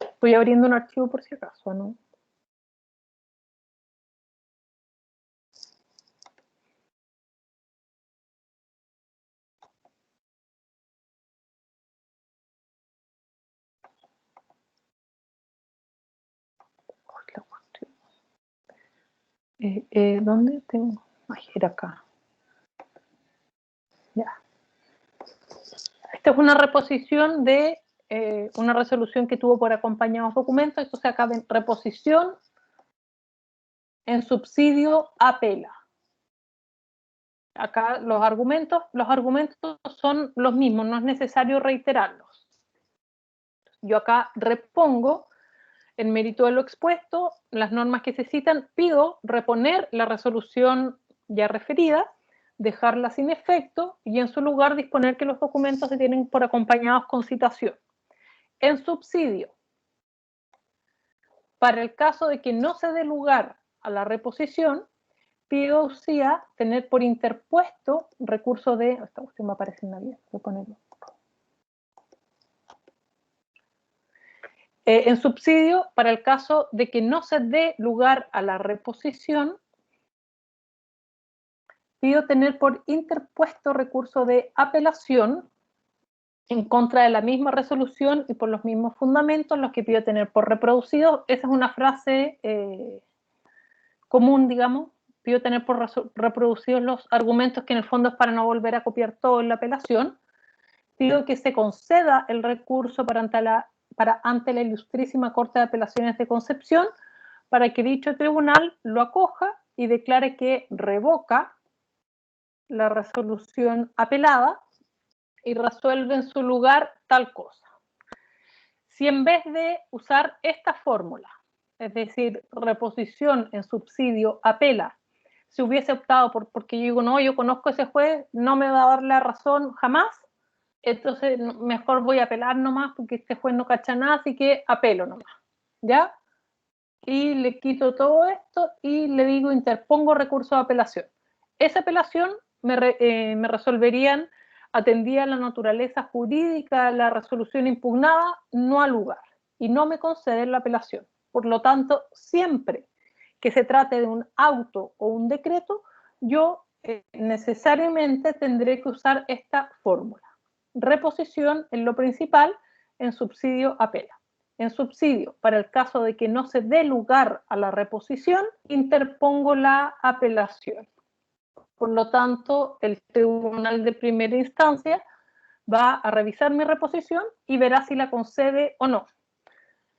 Estoy abriendo un archivo por si acaso, ¿no? ¿Dónde tengo? Ay, era acá. Ya. Esta es una reposición de una resolución que tuvo por acompañados documentos. Esto se acaba en reposición en subsidio apela. Acá los argumentos son los mismos, no es necesario reiterarlos. Yo acá repongo en mérito de lo expuesto, las normas que se citan, pido reponer la resolución ya referida, dejarla sin efecto y en su lugar disponer que los documentos se tienen por acompañados con citación. En subsidio, para el caso de que no se dé lugar a la reposición, pido a UCIA tener por interpuesto recurso de... Esta cuestión me aparece en la vida, voy a ponerlo. En subsidio, para el caso de que no se dé lugar a la reposición, pido tener por interpuesto recurso de apelación en contra de la misma resolución y por los mismos fundamentos, los que pido tener por reproducido. Esa es una frase común, digamos. Pido tener por reproducidos los argumentos, que en el fondo es para no volver a copiar todo en la apelación. Pido que se conceda el recurso ante la Ilustrísima Corte de Apelaciones de Concepción, para que dicho tribunal lo acoja y declare que revoca la resolución apelada y resuelve en su lugar tal cosa. Si en vez de usar esta fórmula, es decir, reposición en subsidio apela, se hubiese optado porque yo digo, no, yo conozco a ese juez, no me va a dar la razón jamás, entonces mejor voy a apelar nomás porque este juez no cacha nada, así que apelo nomás, ¿ya? Y le quito todo esto y le digo, interpongo recurso de apelación. Esa apelación me resolverían, atendía a la naturaleza jurídica de la resolución impugnada, no al lugar, y no me conceden la apelación. Por lo tanto, siempre que se trate de un auto o un decreto, yo necesariamente tendré que usar esta fórmula. Reposición en lo principal, en subsidio apela. En subsidio, para el caso de que no se dé lugar a la reposición, interpongo la apelación. Por lo tanto, el tribunal de primera instancia va a revisar mi reposición y verá si la concede o no.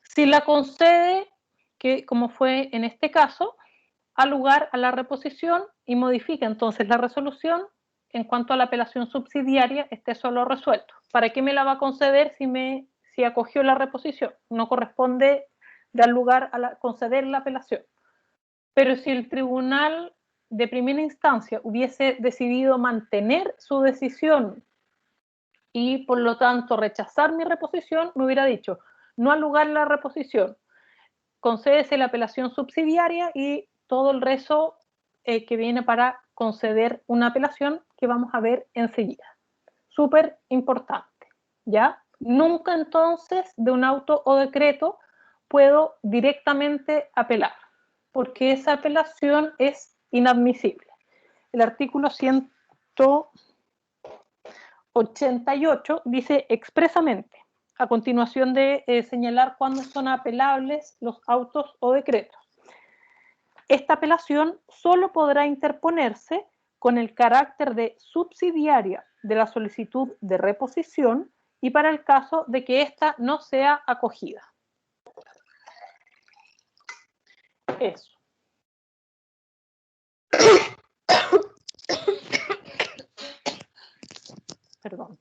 Si la concede, que como fue en este caso, da lugar a la reposición y modifica entonces la resolución en cuanto a la apelación subsidiaria, esté solo resuelto. ¿Para qué me la va a conceder si acogió la reposición? No corresponde dar lugar a conceder la apelación. Pero si el tribunal de primera instancia hubiese decidido mantener su decisión y por lo tanto rechazar mi reposición, me hubiera dicho, no al lugar la reposición, concédese la apelación subsidiaria y todo el resto que viene para conceder una apelación que vamos a ver enseguida. Súper importante, ¿ya? Nunca entonces de un auto o decreto puedo directamente apelar, porque esa apelación es inadmisible. El artículo 188 dice expresamente, a continuación de señalar cuándo son apelables los autos o decretos. Esta apelación solo podrá interponerse con el carácter de subsidiaria de la solicitud de reposición y para el caso de que ésta no sea acogida. Eso. Perdón.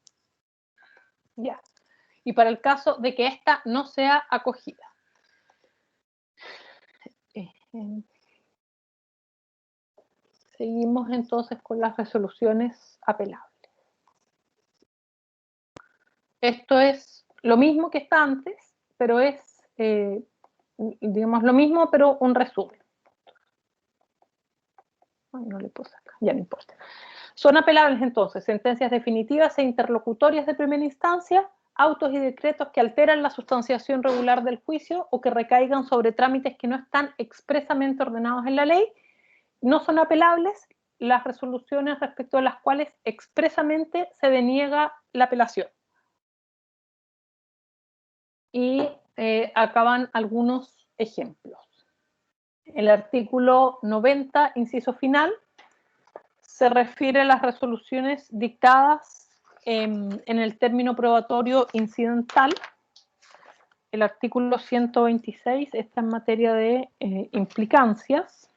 Ya. Y para el caso de que ésta no sea acogida. Seguimos entonces con las resoluciones apelables. Esto es lo mismo que está antes, pero es, digamos, lo mismo, pero un resumen. Ay, no le puedo sacar, ya no importa. Son apelables entonces sentencias definitivas e interlocutorias de primera instancia, autos y decretos que alteran la sustanciación regular del juicio o que recaigan sobre trámites que no están expresamente ordenados en la ley. No son apelables las resoluciones respecto a las cuales expresamente se deniega la apelación. Y acaban algunos ejemplos. El artículo 90, inciso final, se refiere a las resoluciones dictadas en el término probatorio incidental. El artículo 126 está en materia de implicancias.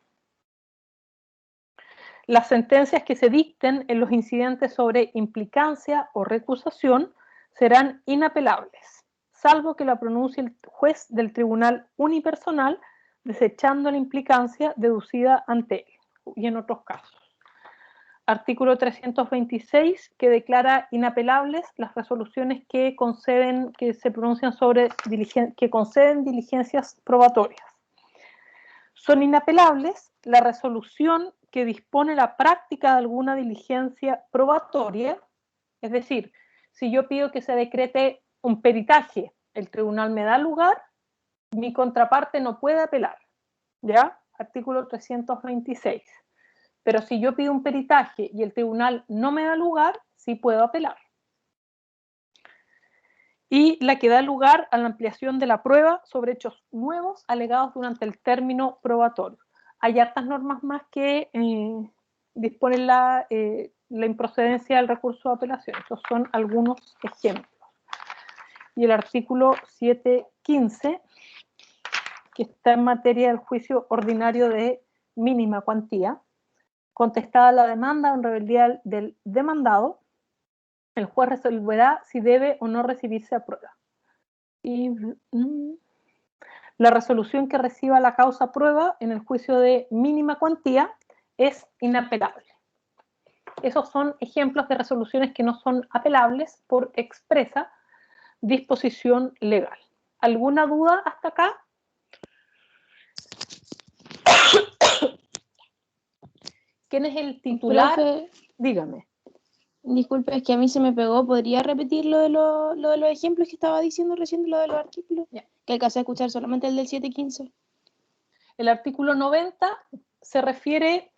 Las sentencias que se dicten en los incidentes sobre implicancia o recusación serán inapelables, salvo que la pronuncie el juez del tribunal unipersonal, desechando la implicancia deducida ante él, y en otros casos. artículo 326, que declara inapelables las resoluciones que conceden, que se pronuncian sobre que conceden diligencias probatorias. Son inapelables la resolución que dispone la práctica de alguna diligencia probatoria, es decir, si yo pido que se decrete un peritaje, el tribunal me da lugar, mi contraparte no puede apelar, ¿ya? Artículo 326. Pero si yo pido un peritaje y el tribunal no me da lugar, sí puedo apelar. Y la que da lugar a la ampliación de la prueba sobre hechos nuevos alegados durante el término probatorio. Hay hartas normas más que disponen la improcedencia del recurso de apelación. Estos son algunos ejemplos. Y el artículo 715, que está en materia del juicio ordinario de mínima cuantía, contestada la demanda en rebeldía del demandado, el juez resolverá si debe o no recibirse a prueba. Y la resolución que reciba la causa a prueba en el juicio de mínima cuantía es inapelable. Esos son ejemplos de resoluciones que no son apelables por expresa disposición legal. ¿Alguna duda hasta acá? ¿Quién es el titular? Profe, Dígame. disculpe, es que a mí se me pegó. ¿Podría repetir lo de los ejemplos que estaba diciendo recién, de lo de los artículos? Ya. Que alcancé a escuchar solamente el del 715. El artículo 90 se refiere,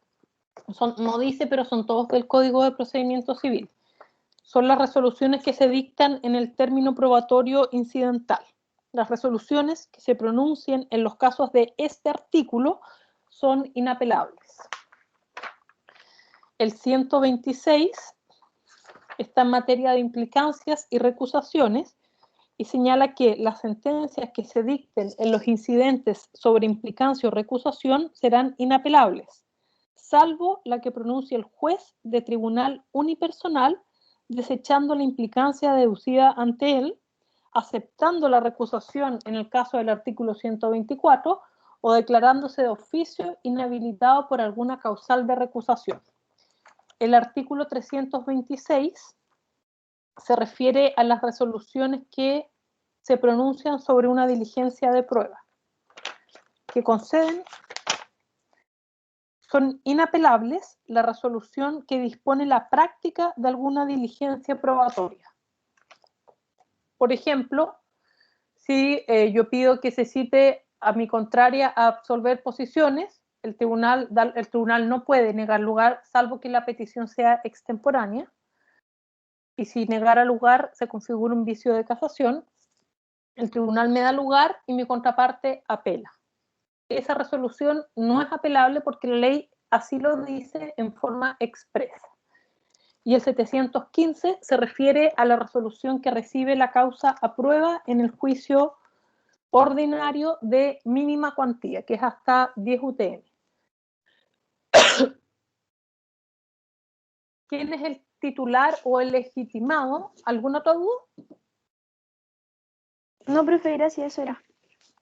no dice, pero son todos del Código de Procedimiento Civil. Son las resoluciones que se dictan en el término probatorio incidental. Las resoluciones que se pronuncien en los casos de este artículo son inapelables. El 126 está en materia de implicancias y recusaciones y señala que las sentencias que se dicten en los incidentes sobre implicancia o recusación serán inapelables, salvo la que pronuncie el juez de tribunal unipersonal, desechando la implicancia deducida ante él, aceptando la recusación en el caso del artículo 124 o declarándose de oficio inhabilitado por alguna causal de recusación. El artículo 326 se refiere a las resoluciones que se pronuncian sobre una diligencia de prueba, que conceden. Son inapelables la resolución que dispone la práctica de alguna diligencia probatoria. Por ejemplo, si yo pido que se cite a mi contraria a absolver posiciones, el tribunal no puede negar lugar, salvo que la petición sea extemporánea. Y si negara lugar se configura un vicio de casación, el tribunal me da lugar y mi contraparte apela. Esa resolución no es apelable porque la ley así lo dice en forma expresa. Y el 715 se refiere a la resolución que recibe la causa a prueba en el juicio ordinario de mínima cuantía, que es hasta 10 UTM. ¿Quién es el titular o el legitimado? ¿Alguna otra duda? No, profe, gracias, eso era.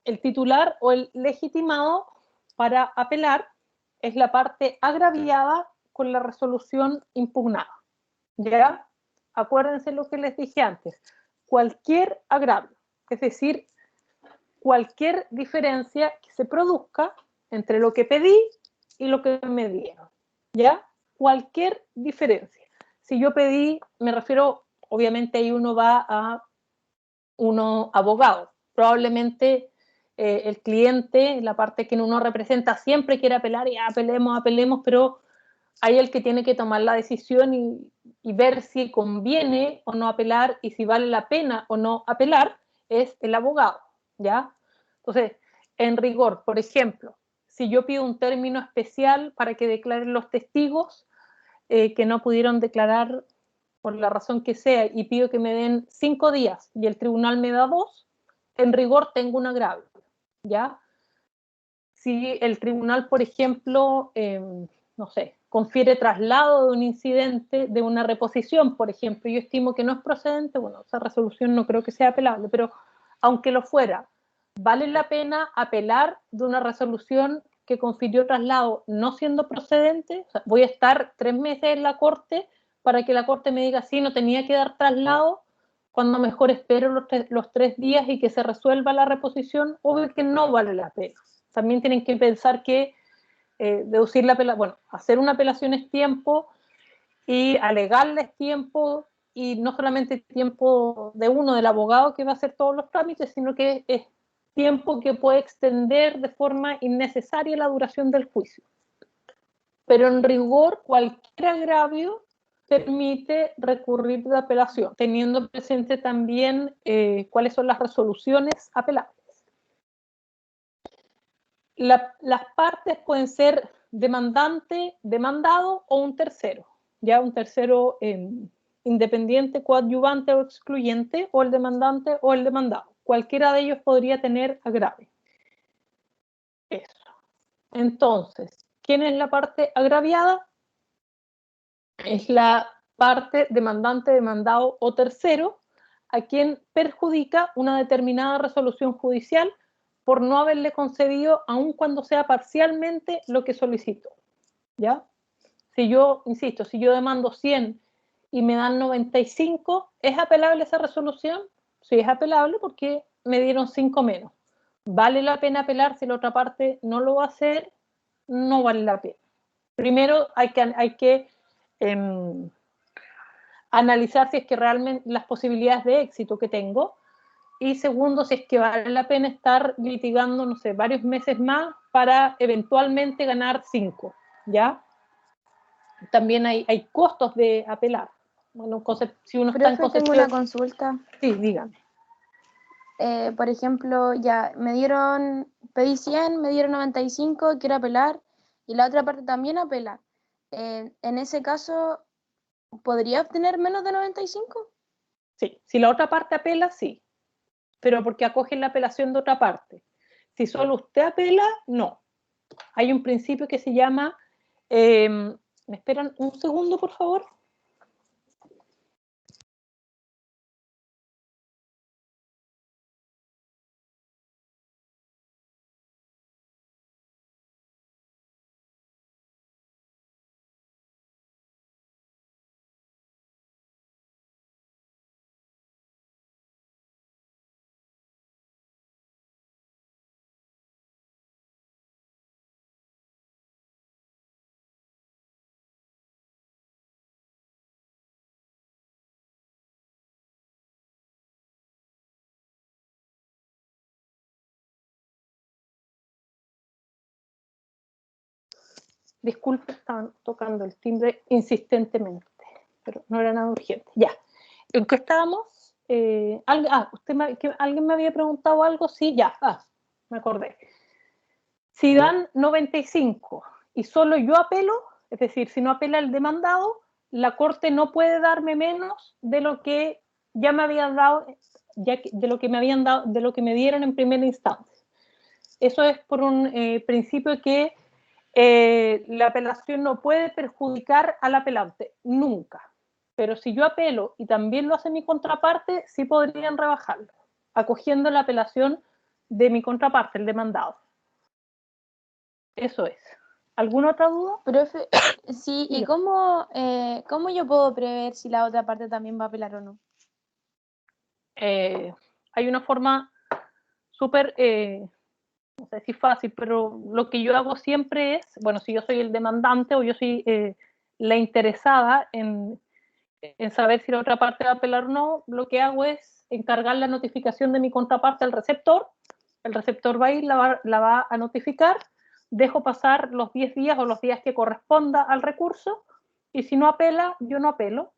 El titular o el legitimado para apelar es la parte agraviada con la resolución impugnada. ¿Ya? Acuérdense lo que les dije antes. Cualquier agravio, es decir, cualquier diferencia que se produzca entre lo que pedí y lo que me dieron. ¿Ya? Cualquier diferencia. Si yo pedí, me refiero, obviamente ahí uno va a uno abogado. Probablemente el cliente, la parte que uno representa, siempre quiere apelar y apelemos, pero hay el que tiene que tomar la decisión y ver si conviene o no apelar y si vale la pena o no apelar, es el abogado, ¿ya? Entonces, en rigor, por ejemplo, si yo pido un término especial para que declaren los testigos que no pudieron declarar por la razón que sea, y pido que me den 5 días y el tribunal me da 2, en rigor tengo un agravio, ¿ya? Si el tribunal, por ejemplo, no sé, confiere traslado de un incidente, de una reposición, por ejemplo, yo estimo que no es procedente, bueno, esa resolución no creo que sea apelable, pero aunque lo fuera, ¿vale la pena apelar de una resolución que confirió traslado no siendo procedente, o sea, voy a estar 3 meses en la corte para que la corte me diga sí, no tenía que dar traslado, cuando mejor espero los 3 días y que se resuelva la reposición, obvio que no vale la pena. También tienen que pensar que deducir la apelación, bueno, hacer una apelación es tiempo y alegarle es tiempo, y no solamente tiempo de uno, del abogado que va a hacer todos los trámites, sino que es tiempo que puede extender de forma innecesaria la duración del juicio. Pero en rigor, cualquier agravio permite recurrir de apelación, teniendo presente también cuáles son las resoluciones apelables. Las partes pueden ser demandante, demandado o un tercero, ya un tercero independiente, coadyuvante o excluyente, o el demandante o el demandado. Cualquiera de ellos podría tener agravio. Eso. Entonces, ¿quién es la parte agraviada? Es la parte demandante, demandado o tercero, a quien perjudica una determinada resolución judicial por no haberle concedido, aun cuando sea parcialmente, lo que solicitó. ¿Ya? Si yo, insisto, si yo demando 100 y me dan 95, ¿es apelable esa resolución? Sí, es apelable porque me dieron 5 menos. ¿Vale la pena apelar si la otra parte no lo va a hacer? No vale la pena. Primero hay que analizar si es que realmente las posibilidades de éxito que tengo, y segundo, si es que vale la pena estar litigando, no sé, varios meses más para eventualmente ganar 5, ¿ya? También hay costos de apelar. Bueno, si uno está en Profe, tengo Concepción... una consulta. Sí, dígame. Por ejemplo, ya pedí 100, me dieron 95, quiero apelar, y la otra parte también apela. En ese caso, ¿podría obtener menos de 95? Sí, si la otra parte apela, sí, pero porque acogen la apelación de otra parte. Si solo usted apela, no. Hay un principio que se llama... ¿me esperan un segundo, por favor? Disculpe, estaban tocando el timbre insistentemente, pero no era nada urgente. Ya. ¿En qué estábamos? ¿Alguien me había preguntado algo? Sí, ya. Me acordé. Si dan 95 y solo yo apelo, es decir, si no apela el demandado, la Corte no puede darme menos de lo que ya me habían dado, de lo que me dieron en primera instancia. Eso es por un principio que la apelación no puede perjudicar al apelante, nunca. Pero si yo apelo y también lo hace mi contraparte, sí podrían rebajarlo, acogiendo la apelación de mi contraparte, el demandado. Eso es. ¿Alguna otra duda? Profe, sí, ¿y cómo yo puedo prever si la otra parte también va a apelar o no? Hay una forma súper, no sé si fácil, pero lo que yo hago siempre es, bueno, si yo soy el demandante o yo soy la interesada en saber si la otra parte va a apelar o no, lo que hago es encargar la notificación de mi contraparte al receptor. El receptor va a ir, la va a notificar, dejo pasar los 10 días o los días que corresponda al recurso, y si no apela, yo no apelo,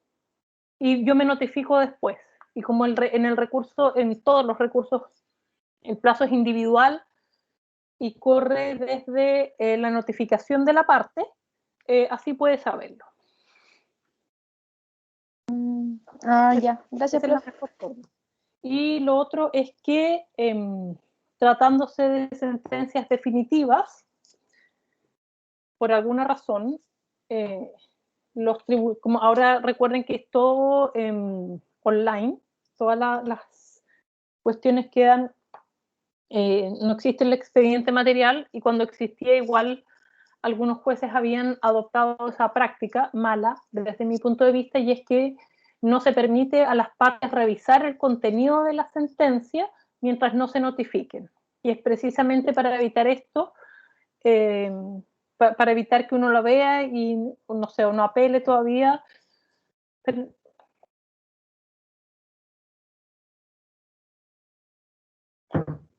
y yo me notifico después. Y como en el recurso, en todos los recursos, el plazo es individual y corre desde la notificación de la parte, así puedes saberlo. Ya. Gracias, profe. Y lo otro es que, tratándose de sentencias definitivas, por alguna razón, como ahora recuerden que es todo online, todas las cuestiones quedan no existe el expediente material, y cuando existía igual algunos jueces habían adoptado esa práctica mala desde mi punto de vista, y es que no se permite a las partes revisar el contenido de la sentencia mientras no se notifiquen. Y es precisamente para evitar esto, para evitar que uno lo vea y no sé, o no apele todavía.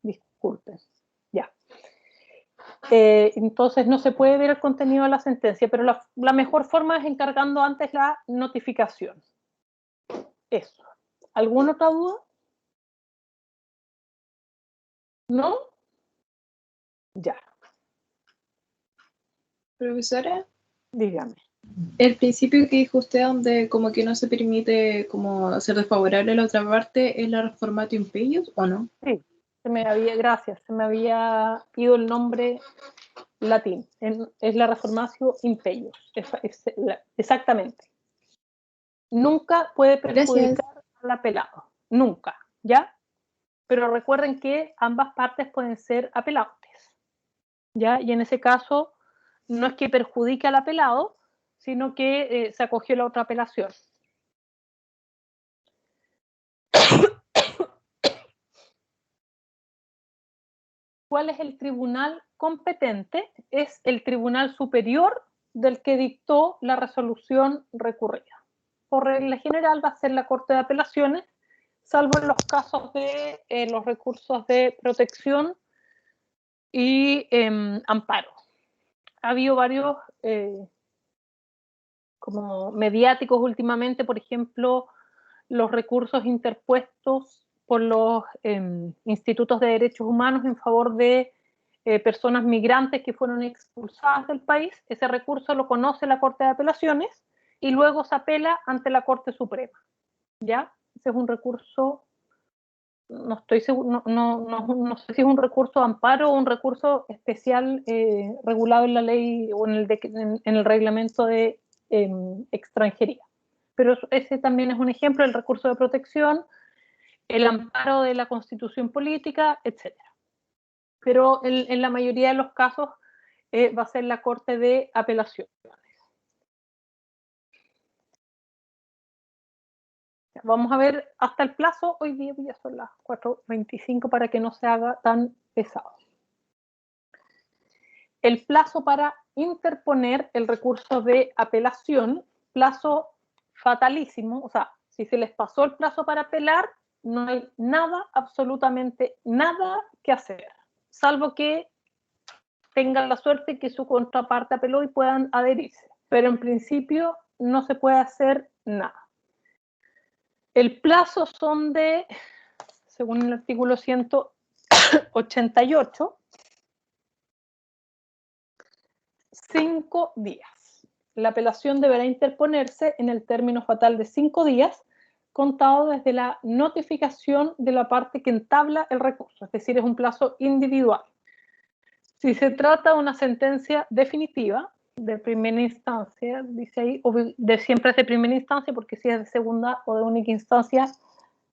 Disculpen, ya. Entonces no se puede ver el contenido de la sentencia, pero la mejor forma es encargando antes la notificación. Eso. ¿Alguna otra duda? ¿No? Ya. Profesora, Dígame. el principio que dijo usted, donde como que no se permite como ser desfavorable a la otra parte, ¿es la reformatio impeius o no? Sí, gracias, se me había ido el nombre latín. Es la reformatio impeius. Exactamente. Nunca puede perjudicar al apelado. Nunca. ¿Ya? Pero recuerden que ambas partes pueden ser apelantes. ¿Ya? Y en ese caso, no es que perjudique al apelado, sino que se acogió la otra apelación. ¿Cuál es el tribunal competente? Es el tribunal superior del que dictó la resolución recurrida. Por regla general va a ser la Corte de Apelaciones, salvo en los casos de los recursos de protección y amparo. Ha habido varios como mediáticos últimamente, por ejemplo, los recursos interpuestos por los institutos de derechos humanos en favor de personas migrantes que fueron expulsadas del país. Ese recurso lo conoce la Corte de Apelaciones y luego se apela ante la Corte Suprema. ¿Ya? Ese es un recurso, no estoy seguro, no sé si es un recurso de amparo o un recurso especial regulado en la ley o en el reglamento de extranjería. Pero ese también es un ejemplo del recurso de protección, el amparo de la constitución política, etc. Pero en la mayoría de los casos va a ser la Corte de Apelaciones. Vamos a ver hasta el plazo. Hoy día ya son las 4:25 para que no se haga tan pesado. El plazo para interponer el recurso de apelación, plazo fatalísimo, o sea, si se les pasó el plazo para apelar, no hay nada, absolutamente nada que hacer, salvo que tengan la suerte que su contraparte apeló y puedan adherirse. Pero en principio no se puede hacer nada. El plazo son de, según el artículo 188, 5 días. La apelación deberá interponerse en el término fatal de 5 días, contado desde la notificación de la parte que entabla el recurso, es decir, es un plazo individual. Si se trata de una sentencia definitiva, de primera instancia, dice ahí, o de siempre es de primera instancia, porque si es de segunda o de única instancia,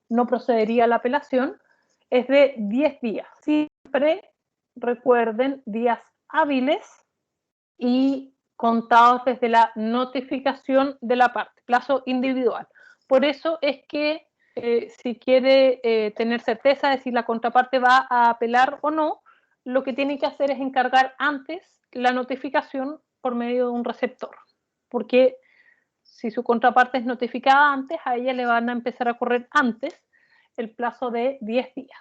no procedería a la apelación, es de 10 días. Siempre recuerden días hábiles y contados desde la notificación de la parte, plazo individual. Por eso es que si quiere tener certeza de si la contraparte va a apelar o no, lo que tiene que hacer es encargar antes la notificación por medio de un receptor, porque si su contraparte es notificada antes, a ella le van a empezar a correr antes el plazo de 10 días.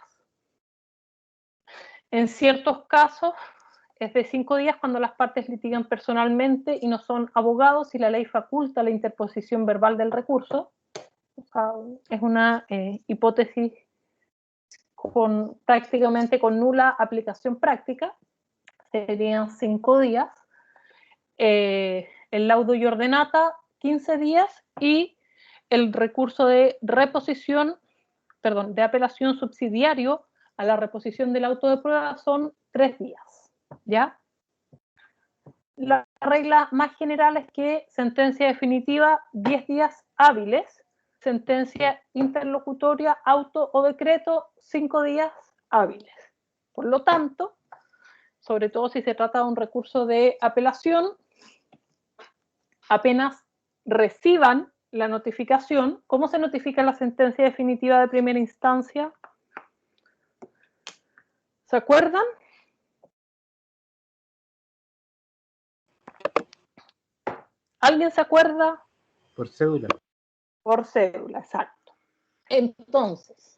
En ciertos casos es de 5 días cuando las partes litigan personalmente y no son abogados y la ley faculta la interposición verbal del recurso. O sea, es una hipótesis prácticamente con nula aplicación práctica. Serían 5 días. El laudo y ordenata, 15 días, y el recurso de de apelación subsidiario a la reposición del auto de prueba son 3 días. ¿Ya? La regla más general es que sentencia definitiva, 10 días hábiles, sentencia interlocutoria, auto o decreto, 5 días hábiles. Por lo tanto, sobre todo si se trata de un recurso de apelación, apenas reciban la notificación. ¿Cómo se notifica la sentencia definitiva de primera instancia? ¿Se acuerdan? ¿Alguien se acuerda? Por cédula. Por cédula, exacto. Entonces,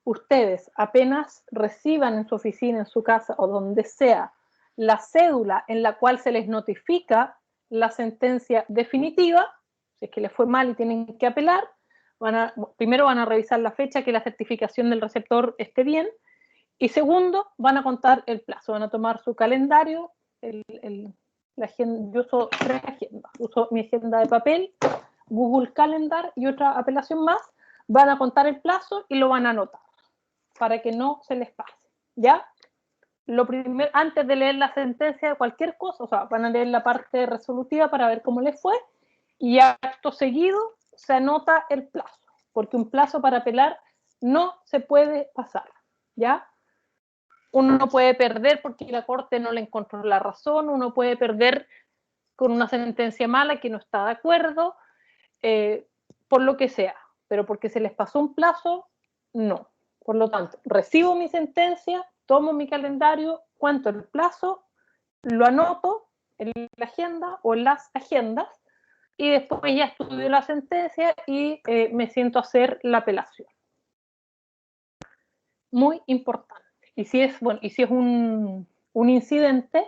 ustedes apenas reciban en su oficina, en su casa o donde sea la cédula en la cual se les notifica la sentencia definitiva, si es que les fue mal y tienen que apelar, primero van a revisar la fecha, que la certificación del receptor esté bien, y segundo, van a contar el plazo, van a tomar su calendario, la agenda. Yo uso 3 agendas, uso mi agenda de papel, Google Calendar y otra apelación más, van a contar el plazo y lo van a anotar, para que no se les pase, ¿ya? Lo primero, antes de leer la sentencia de cualquier cosa, o sea, van a leer la parte resolutiva para ver cómo les fue, y acto seguido se anota el plazo, porque un plazo para apelar no se puede pasar, ¿ya? Uno no puede perder porque la corte no le encontró la razón, uno puede perder con una sentencia mala que no está de acuerdo, por lo que sea, pero porque se les pasó un plazo, no. Por lo tanto, recibo mi sentencia, tomo mi calendario, cuento el plazo, lo anoto en la agenda o en las agendas, y después ya estudio la sentencia y me siento a hacer la apelación. Muy importante. Y si es, bueno, y si es un incidente,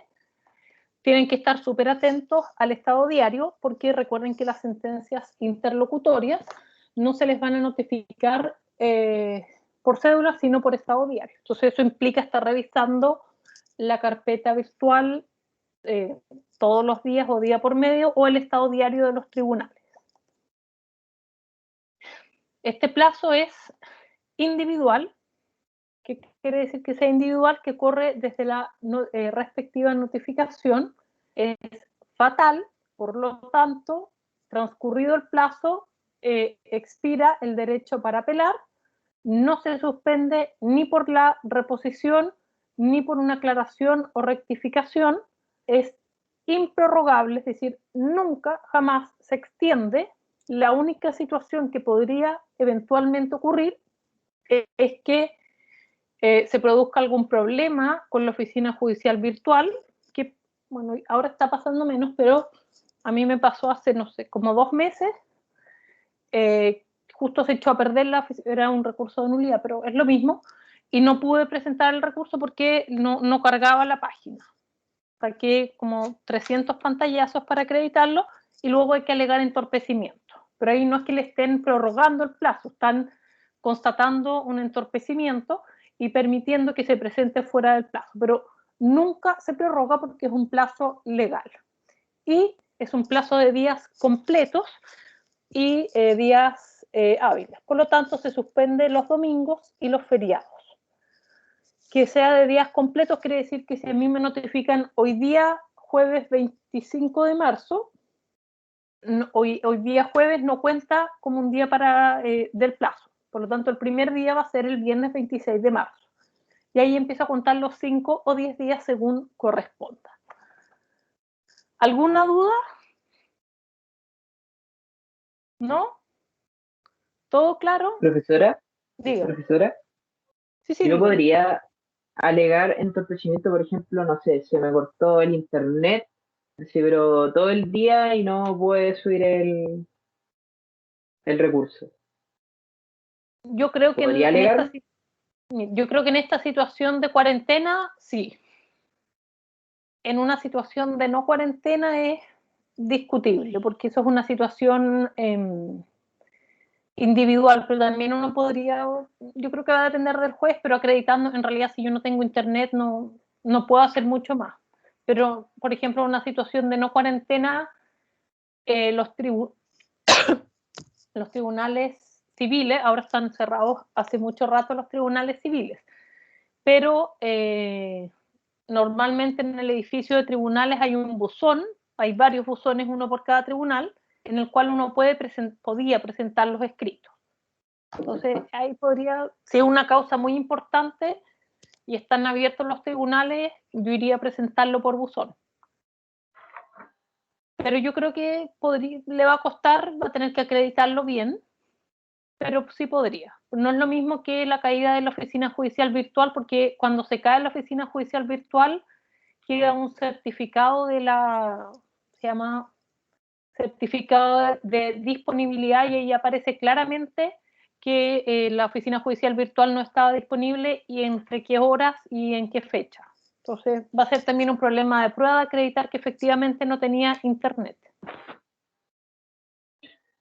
tienen que estar súper atentos al estado diario, porque recuerden que las sentencias interlocutorias no se les van a notificar por cédula, sino por estado diario. Entonces eso implica estar revisando la carpeta virtual todos los días o día por medio, o el estado diario de los tribunales. Este plazo es individual. ¿Qué quiere decir que sea individual? Que corre desde la respectiva notificación. Es fatal, por lo tanto, transcurrido el plazo, expira el derecho para apelar, no se suspende ni por la reposición, ni por una aclaración o rectificación, es improrrogable, es decir, nunca, jamás se extiende. La única situación que podría eventualmente ocurrir es que se produzca algún problema con la oficina judicial virtual, que bueno, ahora está pasando menos, pero a mí me pasó hace, no sé, como 2 meses, justo se echó a perder era un recurso de nulidad, pero es lo mismo, y no pude presentar el recurso porque no cargaba la página. Saqué como 300 pantallazos para acreditarlo, y luego hay que alegar entorpecimiento. Pero ahí no es que le estén prorrogando el plazo, están constatando un entorpecimiento y permitiendo que se presente fuera del plazo, pero nunca se prorroga porque es un plazo legal. Y es un plazo de días completos y días hábiles. Por lo tanto, se suspende los domingos y los feriados. Que sea de días completos quiere decir que si a mí me notifican hoy día, jueves 25 de marzo, hoy día jueves no cuenta como un día del plazo. Por lo tanto, el primer día va a ser el viernes 26 de marzo. Y ahí empiezo a contar los 5 o 10 días según corresponda. ¿Alguna duda? ¿No? ¿Todo claro? Profesora, Diga. profesora, Sí, sí, yo diga. podría alegar entorpecimiento, por ejemplo, no sé, se me cortó el internet, sí, pero todo el día y no puede subir el recurso. Yo creo que ¿Podría alegar? en esta situación de cuarentena, sí. En una situación de no cuarentena es discutible, porque eso es una situación individual, pero también uno podría, yo creo que va a depender del juez, pero acreditando, en realidad si yo no tengo internet no puedo hacer mucho más. Pero, por ejemplo, en una situación de no cuarentena, los tribunales civiles, ahora están cerrados hace mucho rato los tribunales civiles, pero normalmente en el edificio de tribunales hay un buzón, hay varios buzones, uno por cada tribunal, en el cual uno podía presentar los escritos. Entonces, ahí podría, si es una causa muy importante, y están abiertos los tribunales, yo iría a presentarlo por buzón. Pero yo creo que le va a costar, va a tener que acreditarlo bien, pero sí podría. No es lo mismo que la caída de la oficina judicial virtual, porque cuando se cae la oficina judicial virtual, queda un certificado se llama certificado de disponibilidad, y ahí aparece claramente que la oficina judicial virtual no estaba disponible y entre qué horas y en qué fecha. Entonces va a ser también un problema de prueba de acreditar que efectivamente no tenía internet.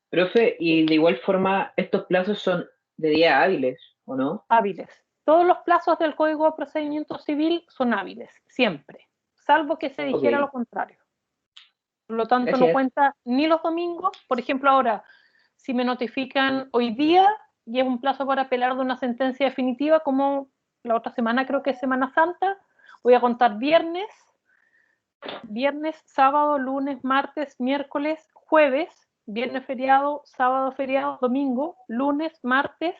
Profe, y de igual forma, estos plazos son de días hábiles, ¿o no? Hábiles. Todos los plazos del Código de Procedimiento Civil son hábiles, siempre, salvo que se dijera lo contrario. Por lo tanto, no cuenta ni los domingos. Por ejemplo, ahora, si me notifican hoy día y es un plazo para apelar de una sentencia definitiva, como la otra semana, creo que es Semana Santa, voy a contar viernes, sábado, lunes, martes, miércoles, jueves, viernes feriado, sábado feriado, domingo, lunes, martes,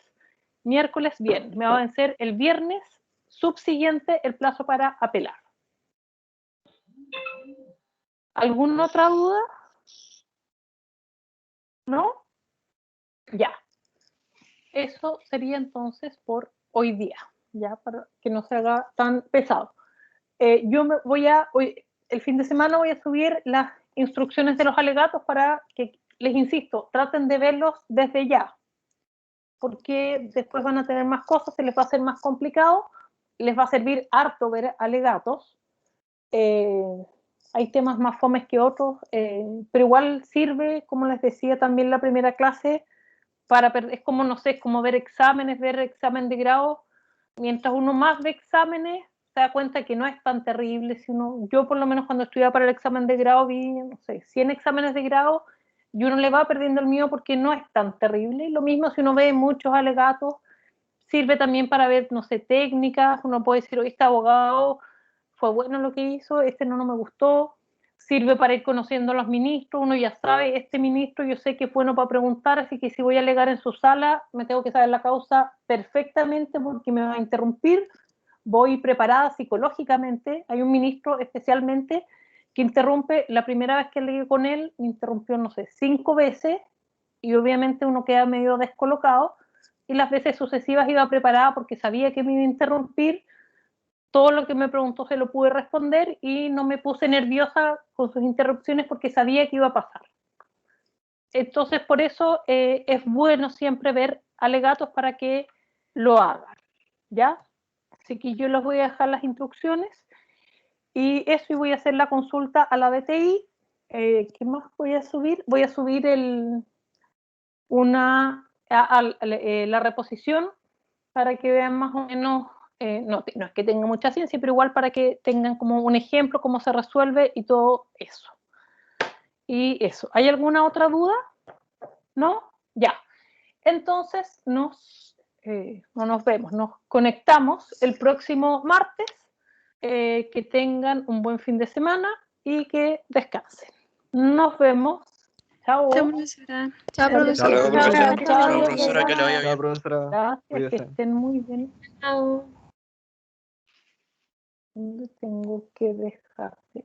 miércoles, viernes. Me va a vencer el viernes subsiguiente el plazo para apelar. ¿Alguna otra duda? ¿No? Ya. Eso sería entonces por hoy día, ya, para que no se haga tan pesado. El fin de semana voy a subir las instrucciones de los alegatos para que, les insisto, traten de verlos desde ya, porque después van a tener más cosas, se les va a hacer más complicado, les va a servir harto ver alegatos. Hay temas más fomes que otros, pero igual sirve, como les decía también la primera clase, es como, no sé, es como ver examen de grado. Mientras uno más ve exámenes, se da cuenta que no es tan terrible. Yo por lo menos cuando estudiaba para el examen de grado vi, no sé, 100 exámenes de grado y uno le va perdiendo el miedo porque no es tan terrible. Y lo mismo si uno ve muchos alegatos, sirve también para ver, no sé, técnicas. Uno puede decir, oye, este abogado fue bueno lo que hizo, no me gustó. Sirve para ir conociendo a los ministros, uno ya sabe, este ministro yo sé que es bueno para preguntar, así que si voy a alegar en su sala, me tengo que saber la causa perfectamente porque me va a interrumpir, voy preparada psicológicamente. Hay un ministro especialmente que interrumpe, la primera vez que alegué con él, me interrumpió, no sé, 5 veces, y obviamente uno queda medio descolocado, y las veces sucesivas iba preparada porque sabía que me iba a interrumpir. Todo lo que me preguntó se lo pude responder y no me puse nerviosa con sus interrupciones porque sabía que iba a pasar. Entonces, por eso es bueno siempre ver alegatos para que lo hagan, ¿ya? Así que yo les voy a dejar las instrucciones y eso, y voy a hacer la consulta a la DTI. ¿Qué más voy a subir? Voy a subir la reposición para que vean más o menos. No es que tenga mucha ciencia, pero igual para que tengan como un ejemplo cómo se resuelve y todo eso. Y eso. ¿Hay alguna otra duda? ¿No? Ya. Entonces no nos vemos, nos conectamos el próximo martes. Que tengan un buen fin de semana y que descansen. Nos vemos. Chao. Chao, profesora. Chao, profesora. Hasta luego, profesora. Chao, Chao, profesora, que le vaya bien. Chao, profesora. Gracias, que Cuídese. estén muy bien. Chao. ¿Dónde tengo que dejarte?